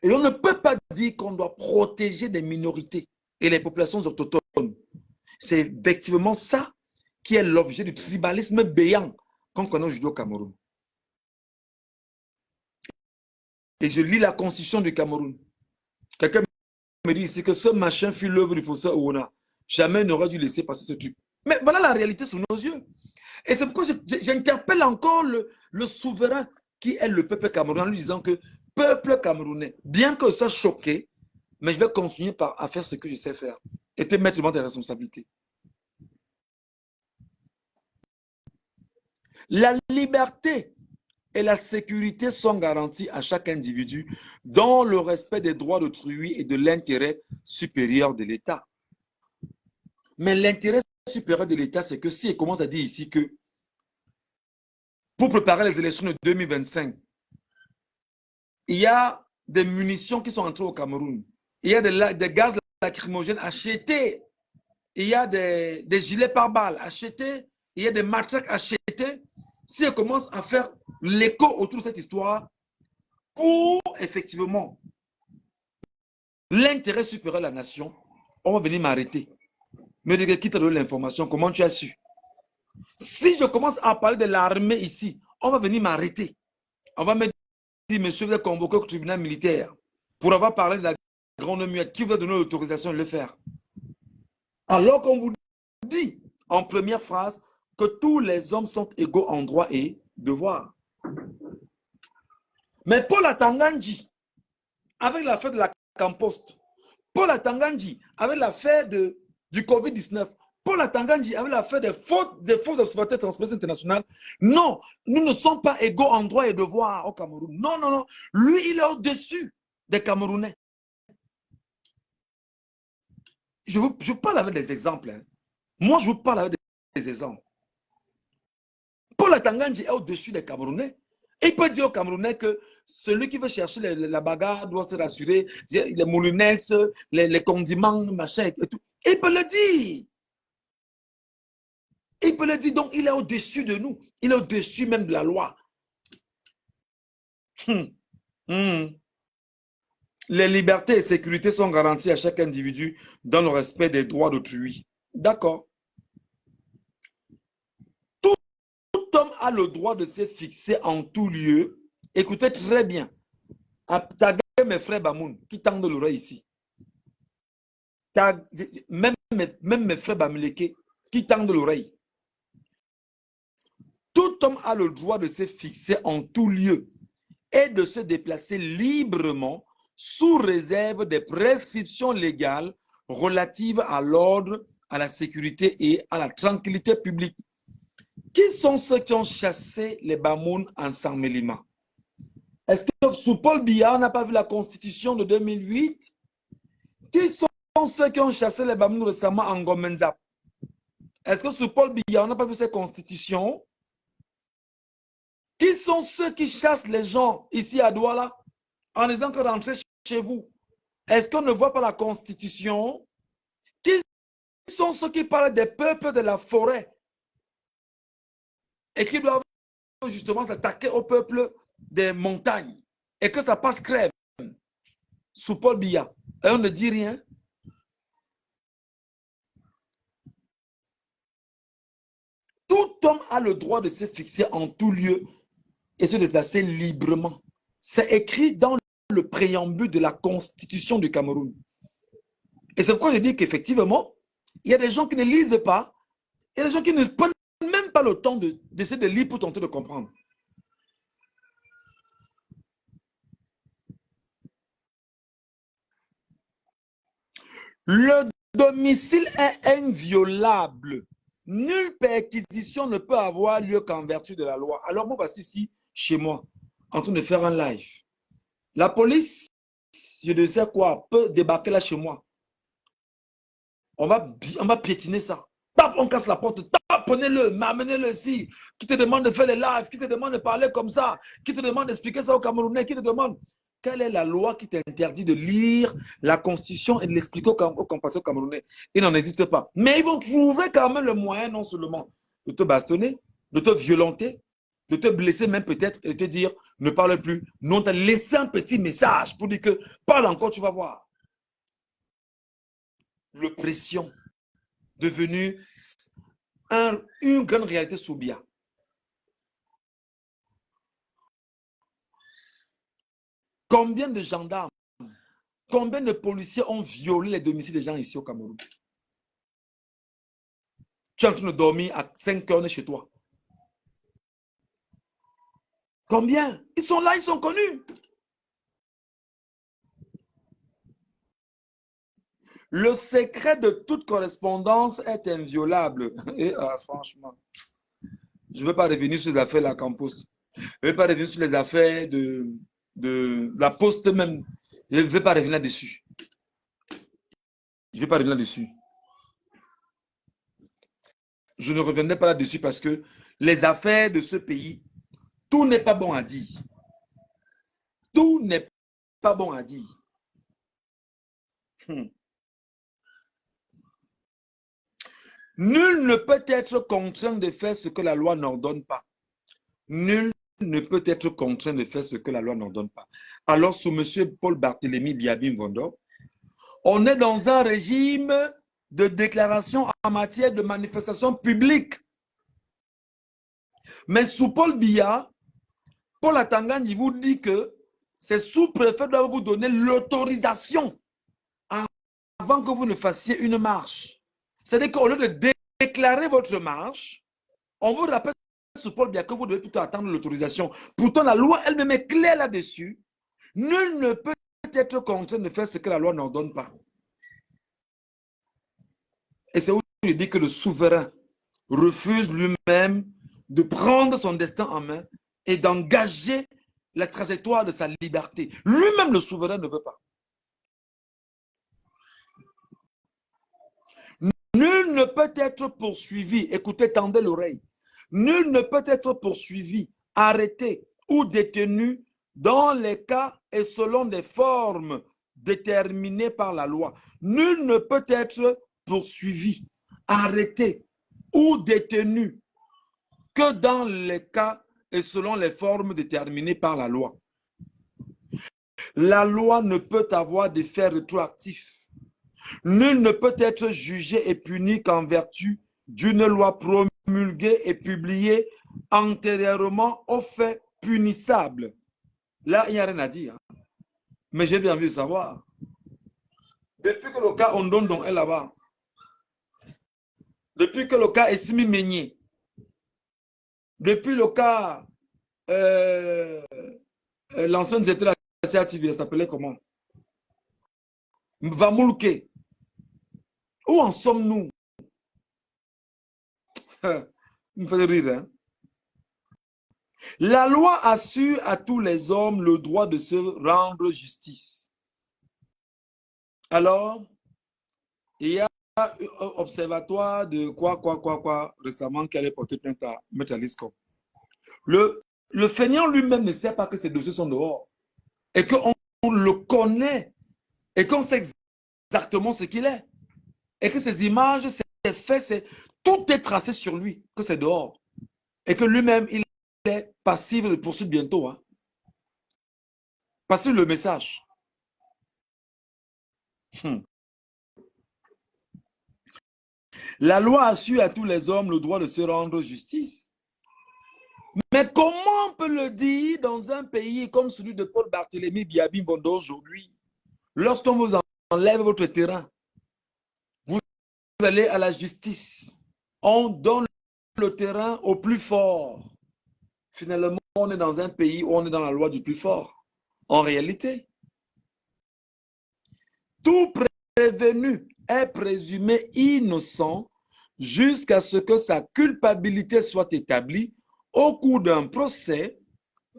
Et on ne peut pas dire qu'on doit protéger des minorités et les populations autochtones. C'est effectivement ça qui est l'objet du tribalisme béant qu'on connaît aujourd'hui au Cameroun. Et je lis la constitution du Cameroun. Quelqu'un me dit ici que ce machin fut l'œuvre du professeur Ouna. Jamais n'aurait dû laisser passer ce truc. Mais voilà la réalité sous nos yeux. Et c'est pourquoi j'interpelle encore le souverain qui est le peuple camerounais en lui disant que peuple camerounais, bien que je sois choqué, mais je vais continuer à faire ce que je sais faire et te mettre devant tes responsabilités. La liberté et la sécurité sont garanties à chaque individu dans le respect des droits d'autrui et de l'intérêt supérieur de l'État. Mais l'intérêt supérieur de l'État, c'est que si il commence à dire ici que pour préparer les élections de 2025, il y a des munitions qui sont entrées au Cameroun, il y a des gaz lacrymogènes achetés, il y a des gilets pare-balles achetés, il y a des matraques achetées. Si on commence à faire l'écho autour de cette histoire pour effectivement l'intérêt supérieur de la nation, on va venir m'arrêter. Me dire qui t'a donné l'information, comment tu as su? Si je commence à parler de l'armée ici, on va venir m'arrêter. On va me dire, monsieur, vous êtes convoqué au tribunal militaire pour avoir parlé de la grande muette. Qui vous a donné l'autorisation de le faire? Alors qu'on vous dit en première phrase que tous les hommes sont égaux en droit et devoir. Mais Paul Atangandji, avec l'affaire de la Campost, Paul Atangandji, avec l'affaire du Covid-19, Paul Atangandji, avec l'affaire des faux observateurs transparence internationale, non, nous ne sommes pas égaux en droit et devoir au Cameroun. Non, non, non. Lui, il est au-dessus des Camerounais. Je vous parle avec des exemples. Hein. Moi, je vous parle avec des exemples. Paul Atangandji est au-dessus des Camerounais. Et il peut dire aux Camerounais que celui qui veut chercher la bagarre doit se rassurer, les moulinex, les condiments, machin et tout. Il peut le dire. Il peut le dire. Donc, il est au-dessus de nous. Il est au-dessus même de la loi. Les libertés et sécurités sont garanties à chaque individu dans le respect des droits d'autrui. D'accord. Tout homme a le droit de se fixer en tout lieu. Écoutez très bien. Taguez mes frères Bamoun qui tendent l'oreille ici. Même mes frères Bamileke qui tendent l'oreille. Tout homme a le droit de se fixer en tout lieu et de se déplacer librement sous réserve des prescriptions légales relatives à l'ordre, à la sécurité et à la tranquillité publique. Qui sont ceux qui ont chassé les Bamoun en Saint-Mélima? Est-ce que sous Paul Biya, on n'a pas vu la constitution de 2008? Qui sont ceux qui ont chassé les Bamoun récemment en Gomenzap? Est-ce que sous Paul Biya, on n'a pas vu cette constitution? Qui sont ceux qui chassent les gens ici à Douala en disant que rentrez chez vous? Est-ce qu'on ne voit pas la constitution? Qui sont ceux qui parlent des peuples de la forêt et qui doivent justement s'attaquer au peuple des montagnes et que ça passe crème sous Paul Biya et on ne dit rien? Tout homme a a le droit de se fixer en tout lieu et se déplacer librement. C'est écrit dans le préambule de la Constitution du Cameroun. Et c'est pourquoi je dis qu'effectivement, il y a des gens qui ne lisent pas, il y a des gens qui ne prennent même pas le temps d'essayer de lire pour tenter de comprendre. Le domicile est inviolable. Nulle perquisition ne peut avoir lieu qu'en vertu de la loi. Alors, moi, voici ici, chez moi, en train de faire un live. La police, je ne sais quoi, peut débarquer là chez moi. On va piétiner ça. Tap, on casse la porte. Tap, prenez-le, amenez-le ici. Qui te demande de faire les lives, qui te demande de parler comme ça, qui te demande d'expliquer ça aux Camerounais, qui te demande quelle est la loi qui t'interdit de lire la Constitution et de l'expliquer aux compatriotes camerounais. Il n'en existe pas. Mais ils vont trouver quand même le moyen, non seulement de te bastonner, de te violenter, de te blesser même peut-être et de te dire ne parle plus. Non, tu as laissé un petit message pour dire que parle encore, tu vas voir. L'oppression devenue une grande réalité soubia. Combien de gendarmes, combien de policiers ont violé les domiciles des gens ici au Cameroun? Tu es en train de dormir à 5 heures chez toi. Combien? Ils sont là, ils sont connus. Le secret de toute correspondance est inviolable. Et franchement, je ne veux pas revenir sur les affaires de la Campost. Je ne veux pas revenir sur les affaires de la Poste même. Je ne veux pas revenir là-dessus. Je ne vais pas revenir là-dessus. Je ne reviendrai pas là-dessus parce que les affaires de ce pays, tout n'est pas bon à dire. Tout n'est pas bon à dire. Nul ne peut être contraint de faire ce que la loi n'ordonne pas. Nul ne peut être contraint de faire ce que la loi n'ordonne pas. Alors, sous M. Paul Barthélémy Biabim Vondo, on est dans un régime de déclaration en matière de manifestation publique. Mais sous Paul Biya, Paul Atangani vous dit que c'est sous-préfet doit vous donner l'autorisation avant que vous ne fassiez une marche. C'est-à-dire qu'au lieu de déclarer votre marche, on vous rappelle sous Paul Biya que vous devez plutôt attendre l'autorisation. Pourtant, la loi elle-même est claire là-dessus. Nul ne peut être contraint de faire ce que la loi n'ordonne pas. Et c'est où je dis que le souverain refuse lui-même de prendre son destin en main et d'engager la trajectoire de sa liberté. Lui-même, le souverain, ne veut pas. Nul ne peut être poursuivi. Écoutez, tendez l'oreille. Nul ne peut être poursuivi, arrêté ou détenu dans les cas et selon des formes déterminées par la loi. Nul ne peut être poursuivi, arrêté ou détenu que dans les cas et selon les formes déterminées par la loi. La loi ne peut avoir d'effet rétroactif. Nul ne peut être jugé et puni qu'en vertu d'une loi promulguée et publiée antérieurement au fait punissable. Là, il n'y a rien à dire. Mais j'ai bien envie de savoir. Depuis que le cas Ondondon est là-bas, depuis que le cas Essimi Meigné, depuis le cas l'ancienne directeur de la CATV, elle s'appelait comment? Vamoulke. Où en sommes-nous? Vous me faites rire, hein? La loi assure à tous les hommes le droit de se rendre justice. Alors, il y a un observatoire de quoi récemment qui allait porter plainte à M. Alisco. Le feignant lui-même ne sait pas que ces dossiers sont dehors et qu'on le connaît et qu'on sait exactement ce qu'il est et que ces images, ces faits, tout est tracé sur lui, que c'est dehors et que lui-même, il est passible de poursuite bientôt. Hein. Passez le message. La loi assure à tous les hommes le droit de se rendre justice. Mais comment on peut le dire dans un pays comme celui de Paul Barthélémy Biabi Bondo aujourd'hui? Lorsqu'on vous enlève votre terrain, vous allez à la justice. On donne le terrain au plus fort. Finalement, on est dans un pays où on est dans la loi du plus fort. En réalité, tout prévenu est présumé innocent jusqu'à ce que sa culpabilité soit établie au cours d'un procès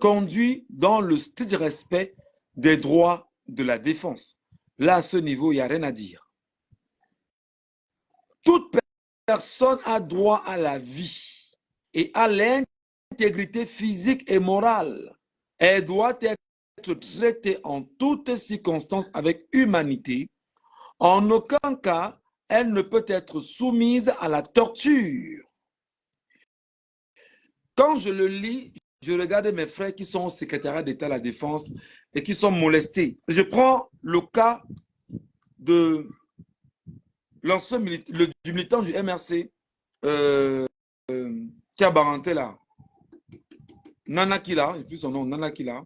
conduit dans le strict respect des droits de la défense. Là, à ce niveau, il n'y a rien à dire. Toute personne a droit à la vie et à l'intégrité physique et morale. Elle doit être traitée en toutes circonstances avec humanité. En aucun cas, elle ne peut être soumise à la torture. Quand je le lis, je regarde mes frères qui sont au secrétariat d'État à la Défense et qui sont molestés. Je prends le cas de l'ancien du militant du MRC qui a baranté là. Nana Kila, et puis son nom, Nana Kila.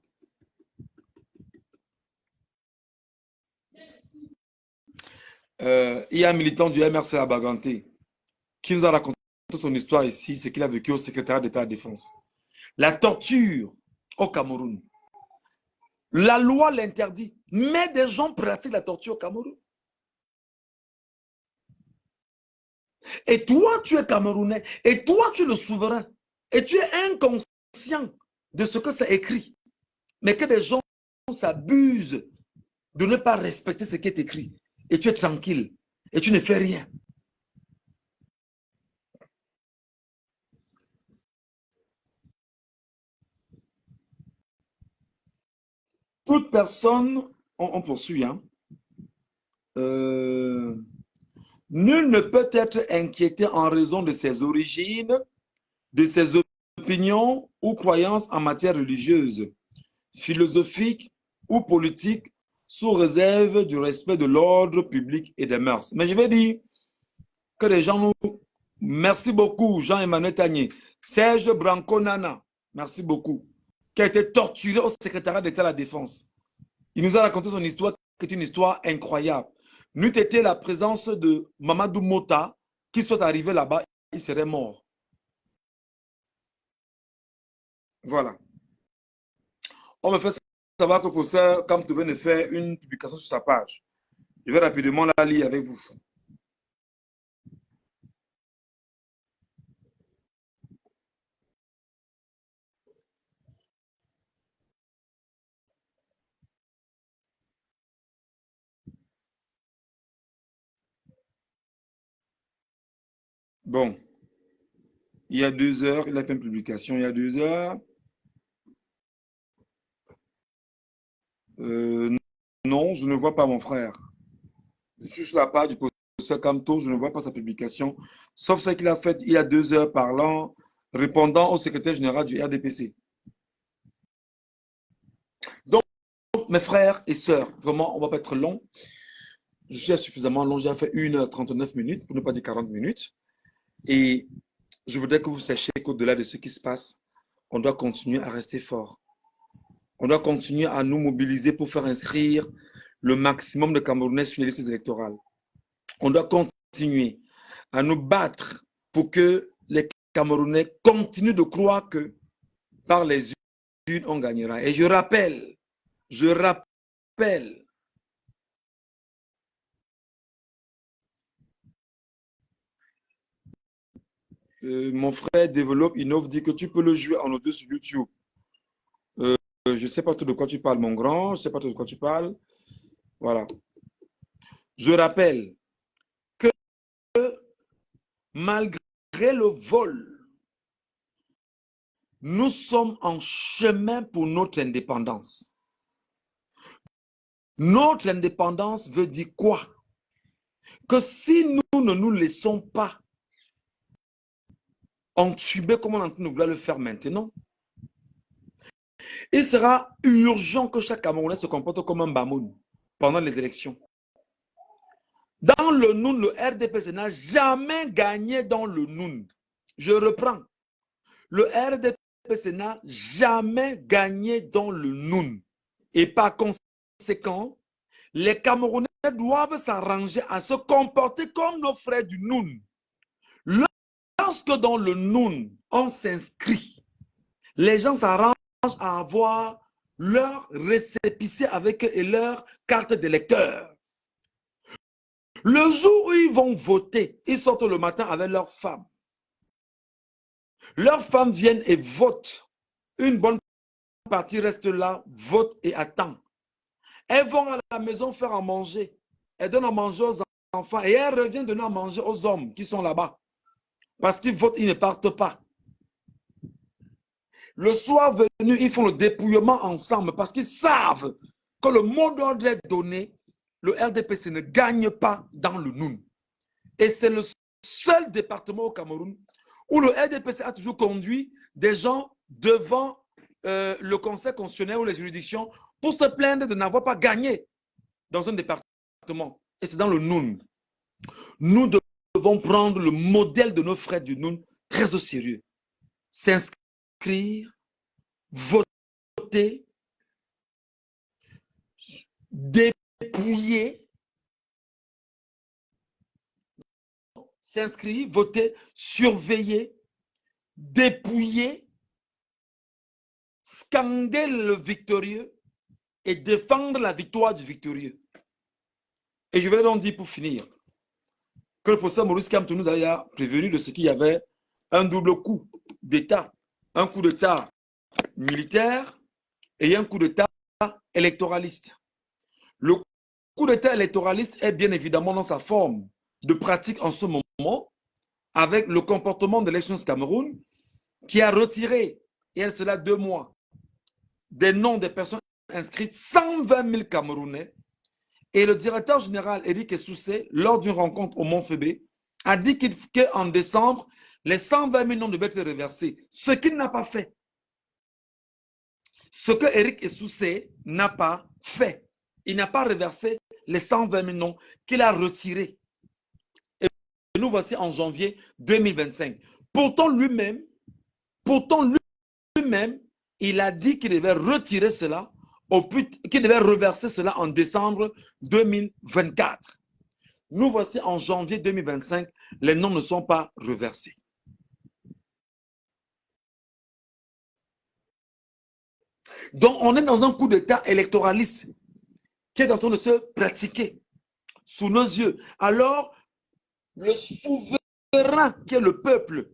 Il y a un militant du MRC à Baganté qui nous a raconté son histoire ici, c'est qu'il a vécu au secrétariat d'État à la Défense. La torture au Cameroun. La loi l'interdit, mais des gens pratiquent la torture au Cameroun. Et toi, tu es Camerounais, et toi, tu es le souverain, et tu es inconscient de ce que ça écrit. Mais que des gens s'abusent de ne pas respecter ce qui est écrit. Et tu es tranquille, et tu ne fais rien. Toute personne, on poursuit, hein, nul ne peut être inquiété en raison de ses origines, de ses opinions ou croyances en matière religieuse, philosophique ou politique, sous réserve du respect de l'ordre public et des mœurs. Mais je vais dire que les gens nous... Merci beaucoup, Jean-Emmanuel Tagné. Serge Branco-Nana, merci beaucoup, qui a été torturé au secrétariat d'État à la Défense. Il nous a raconté son histoire, qui est une histoire incroyable. N'eût été la présence de Mamadou Mota, qui soit arrivé là-bas, il serait mort. Voilà. On me fait savoir que le professeur Kamto vient de faire une publication sur sa page. Je vais rapidement la lire avec vous. Bon, il y a 2 heures, il a fait une publication il y a 2 heures. Non, je ne vois pas mon frère. Je suis sur la page du professeur Kamto, je ne vois pas sa publication, sauf ce qu'il a fait il y a 2 heures parlant, répondant au secrétaire général du RDPC. Donc, mes frères et sœurs, vraiment, on ne va pas être long. Je suis suffisamment long, j'ai fait 1h39 pour ne pas dire 40 minutes. Et je voudrais que vous sachiez qu'au-delà de ce qui se passe, on doit continuer à rester fort. On doit continuer à nous mobiliser pour faire inscrire le maximum de Camerounais sur les listes électorales. On doit continuer à nous battre pour que les Camerounais continuent de croire que par les urnes, on gagnera. Et je rappelle, mon frère développe, innove, dit que tu peux le jouer en audio sur YouTube. Je ne sais pas de quoi tu parles, mon grand. Je ne sais pas de quoi tu parles. Voilà. Je rappelle que malgré le vol, nous sommes en chemin pour notre indépendance. Notre indépendance veut dire quoi? Que si nous ne nous laissons pas entuber comme on est en train de vouloir le faire maintenant, il sera urgent que chaque Camerounais se comporte comme un Bamoun pendant les élections. Dans le Noun, le RDPC n'a jamais gagné dans le Noun. Je reprends. Le RDPC RDPC n'a jamais gagné dans le Noun. Et par conséquent, les Camerounais doivent s'arranger à se comporter comme nos frères du Noun. Lorsque dans le Noun, on s'inscrit, les gens s'arrangent à avoir leur récépissé avec eux et leur carte d'électeur. Le jour où ils vont voter, ils sortent le matin avec leurs femmes. Leurs femmes viennent et votent. Une bonne partie reste là, vote et attend. Elles vont à la maison faire à manger. Elles donnent à manger aux enfants et elles reviennent donner à manger aux hommes qui sont là-bas. Parce qu'ils votent, ils ne partent pas. Le soir venu, ils font le dépouillement ensemble parce qu'ils savent que le mot d'ordre est donné, le RDPC ne gagne pas dans le Noun. Et c'est le seul département au Cameroun où le RDPC a toujours conduit des gens devant le conseil constitutionnel ou les juridictions pour se plaindre de n'avoir pas gagné dans un département. Et c'est dans le Noun. Nous devons prendre le modèle de nos frères du Noun très au sérieux. S'inscrire, voter, dépouiller, s'inscrire, voter, surveiller, dépouiller, scander le victorieux et défendre la victoire du victorieux. Et je vais donc dire pour finir que le professeur Maurice Kamto nous a prévenu de ce qu'il y avait un double coup d'État. Un coup d'État militaire et un coup d'État électoraliste. Le coup d'État électoraliste est bien évidemment dans sa forme de pratique en ce moment avec le comportement de l'Élections Cameroun qui a retiré, et elle cela 2 mois, des noms des personnes inscrites, 120 000 Camerounais. Et le directeur général, Éric Essoussé, lors d'une rencontre au Mont-Fébé, a dit qu'en décembre, les 120 000 noms devaient être reversés. Ce qu'il n'a pas fait. Ce que Éric Essoussé n'a pas fait. Il n'a pas reversé les 120 000 noms qu'il a retirés. Et nous voici en janvier 2025. Pourtant, lui-même, il a dit qu'il devait retirer cela, qu'il devait reverser cela en décembre 2024. Nous voici en janvier 2025, les noms ne sont pas reversés. Donc, on est dans un coup d'État électoraliste qui est en train de se pratiquer sous nos yeux. Alors, le souverain qui est le peuple,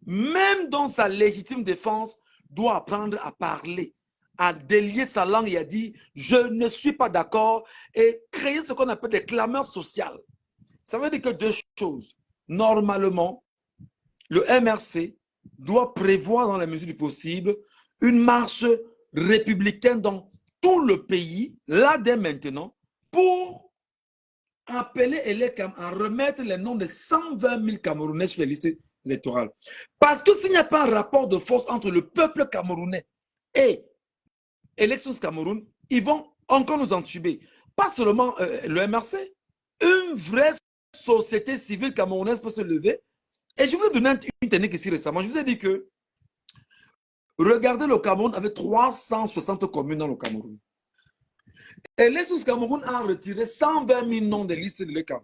même dans sa légitime défense, doit apprendre à parler, à délier sa langue et à dire « je ne suis pas d'accord » et créer ce qu'on appelle des clameurs sociales. Ça veut dire que 2 choses. Normalement, le MRC doit prévoir dans la mesure du possible une marche républicaine dans tout le pays, là dès maintenant, pour appeler à remettre les noms de 120 000 Camerounais sur les listes électorales. Parce que s'il n'y a pas un rapport de force entre le peuple camerounais et Élections Cameroun, ils vont encore nous entuber. Pas seulement le MRC, une vraie société civile camerounaise peut se lever. Et je vous ai donné une technique ici récemment. Je vous ai dit que regardez le Cameroun avec 360 communes dans le Cameroun. Et Élections Cameroun a retiré 120 000 noms des listes de l'ECAM.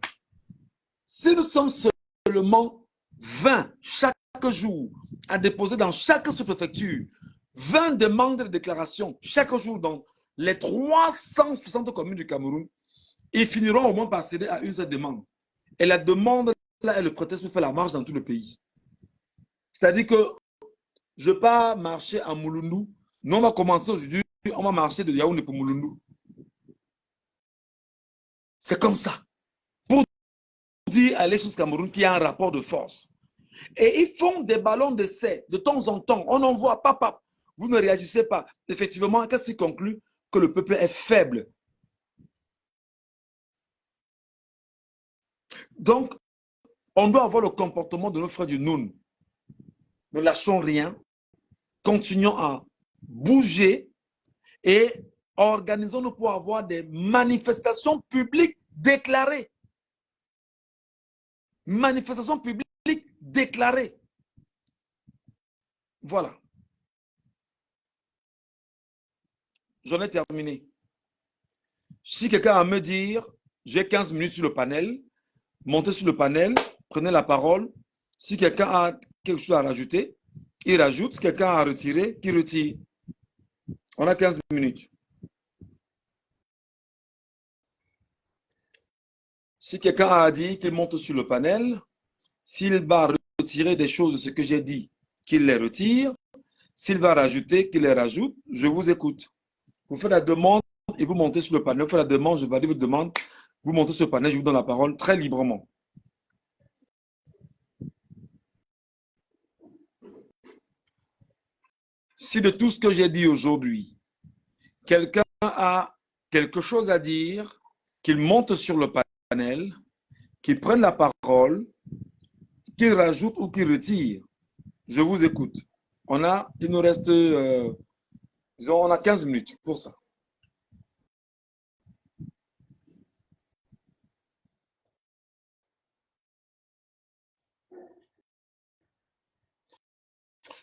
Si nous sommes seulement 20 chaque jour à déposer dans chaque sous-préfecture 20 demandes de déclaration chaque jour dans les 360 communes du Cameroun, ils finiront au moins par céder à une seule demande. Et la demande, là, est le prétexte pour faire la marche dans tout le pays. C'est-à-dire que je ne vais pas marcher à Mouloundou. Nous, on va commencer aujourd'hui, on va marcher de Yaoundé pour Mouloundou. C'est comme ça. Pour dire à l'Élections Cameroun qu'il y a un rapport de force. Et ils font des ballons d'essai de temps en temps. On envoie, papa, vous ne réagissez pas. Effectivement, qu'est-ce qui conclut? Que le peuple est faible. Donc, on doit avoir le comportement de nos frères du Noun. Ne lâchons rien. Continuons à bouger et organisons-nous pour avoir des manifestations publiques déclarées. Manifestations publiques déclarées. Voilà. j'en ai terminé. Si quelqu'un a à me dire, j'ai 15 minutes sur le panel, montez sur le panel, prenez la parole. Si quelqu'un a quelque chose à rajouter, il rajoute. Si quelqu'un a à retirer, qu'il retire. On a 15 minutes. Si quelqu'un a dit qu'il monte sur le panel, s'il va retirer des choses de ce que j'ai dit, qu'il les retire. S'il va rajouter, qu'il les rajoute. Je vous écoute. Vous faites la demande et vous montez sur le panel. Vous faites la demande, je valide votre demande. Vous montez sur le panel, je vous donne la parole très librement. Si de tout ce que j'ai dit aujourd'hui, quelqu'un a quelque chose à dire, qu'il monte sur le panel, qu'il prenne la parole, qu'il rajoute ou qu'il retire, je vous écoute. Il nous reste, disons, on a 15 minutes pour ça.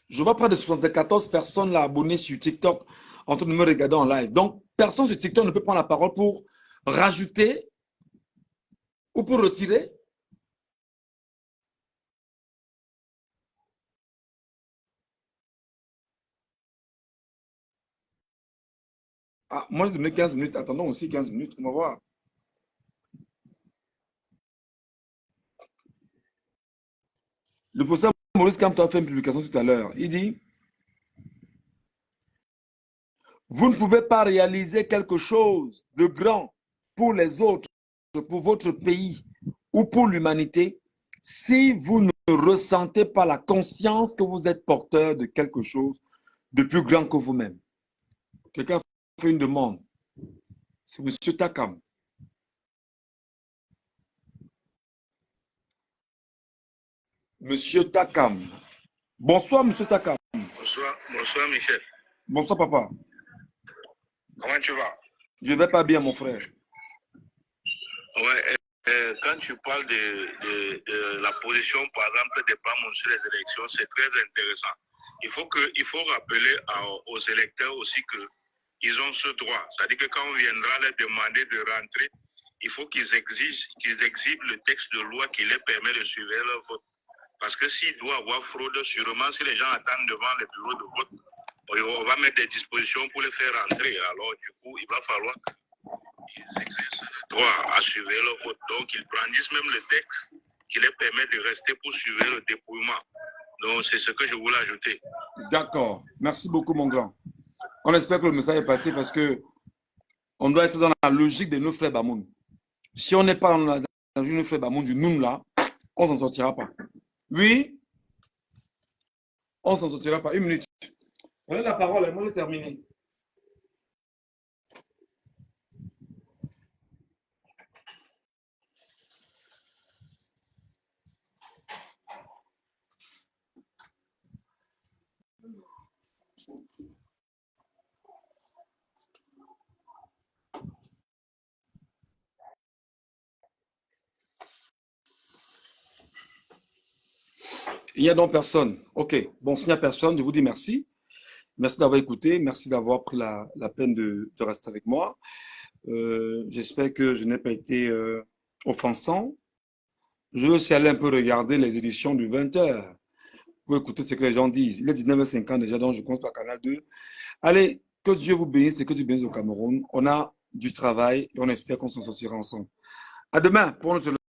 Je vois près de 74 personnes là, abonnées sur TikTok en train de me regarder en live. Donc, personne sur TikTok ne peut prendre la parole pour rajouter ou pour retirer. Ah, moi, je donné 15 minutes. Attendons aussi 15 minutes. On va voir. Le professeur Maurice Kamto a fait une publication tout à l'heure. Il dit, vous ne pouvez pas réaliser quelque chose de grand pour les autres, pour votre pays ou pour l'humanité, si vous ne ressentez pas la conscience que vous êtes porteur de quelque chose de plus grand que vous-même. Quelqu'un fait une demande. C'est M. Takam. Monsieur Takam. Bonsoir, Monsieur Takam. Bonsoir Michel. Bonsoir, papa. Comment tu vas? Je ne vais pas bien, mon frère. Ouais, quand tu parles de la position, par exemple, des PAM sur les élections, c'est très intéressant. Il faut rappeler aux électeurs aussi qu'ils ont ce droit. C'est-à-dire que quand on viendra leur demander de rentrer, il faut qu'ils exhibent le texte de loi qui leur permet de suivre leur vote. Parce que s'il doit y avoir fraude, sûrement, si les gens attendent devant les bureaux de vote, on va mettre des dispositions pour les faire rentrer. Alors, du coup, il va falloir qu'ils exercent le droit à suivre leur vote. Donc, ils brandissent même le texte qui leur permet de rester pour suivre le dépouillement. Donc, c'est ce que je voulais ajouter. D'accord. Merci beaucoup, mon grand. On espère que le message est passé parce que on doit être dans la logique de nos frères Bamoun. Si on n'est pas dans une frère Bamoun du Noun là, on ne s'en sortira pas. Oui, on ne s'en sortira pas. Une minute. Prenez la parole, moi j'ai terminé. Il n'y a donc personne. Ok. Bon, s'il n'y a personne, je vous dis merci. Merci d'avoir écouté. Merci d'avoir pris la peine de rester avec moi. J'espère que je n'ai pas été offensant. Je vais aussi aller un peu regarder les éditions du 20h pour écouter ce que les gens disent. Il est 19h50 déjà, donc je compte par Canal 2. Allez, que Dieu vous bénisse et que Dieu bénisse au Cameroun. On a du travail et on espère qu'on s'en sortira ensemble. À demain pour notre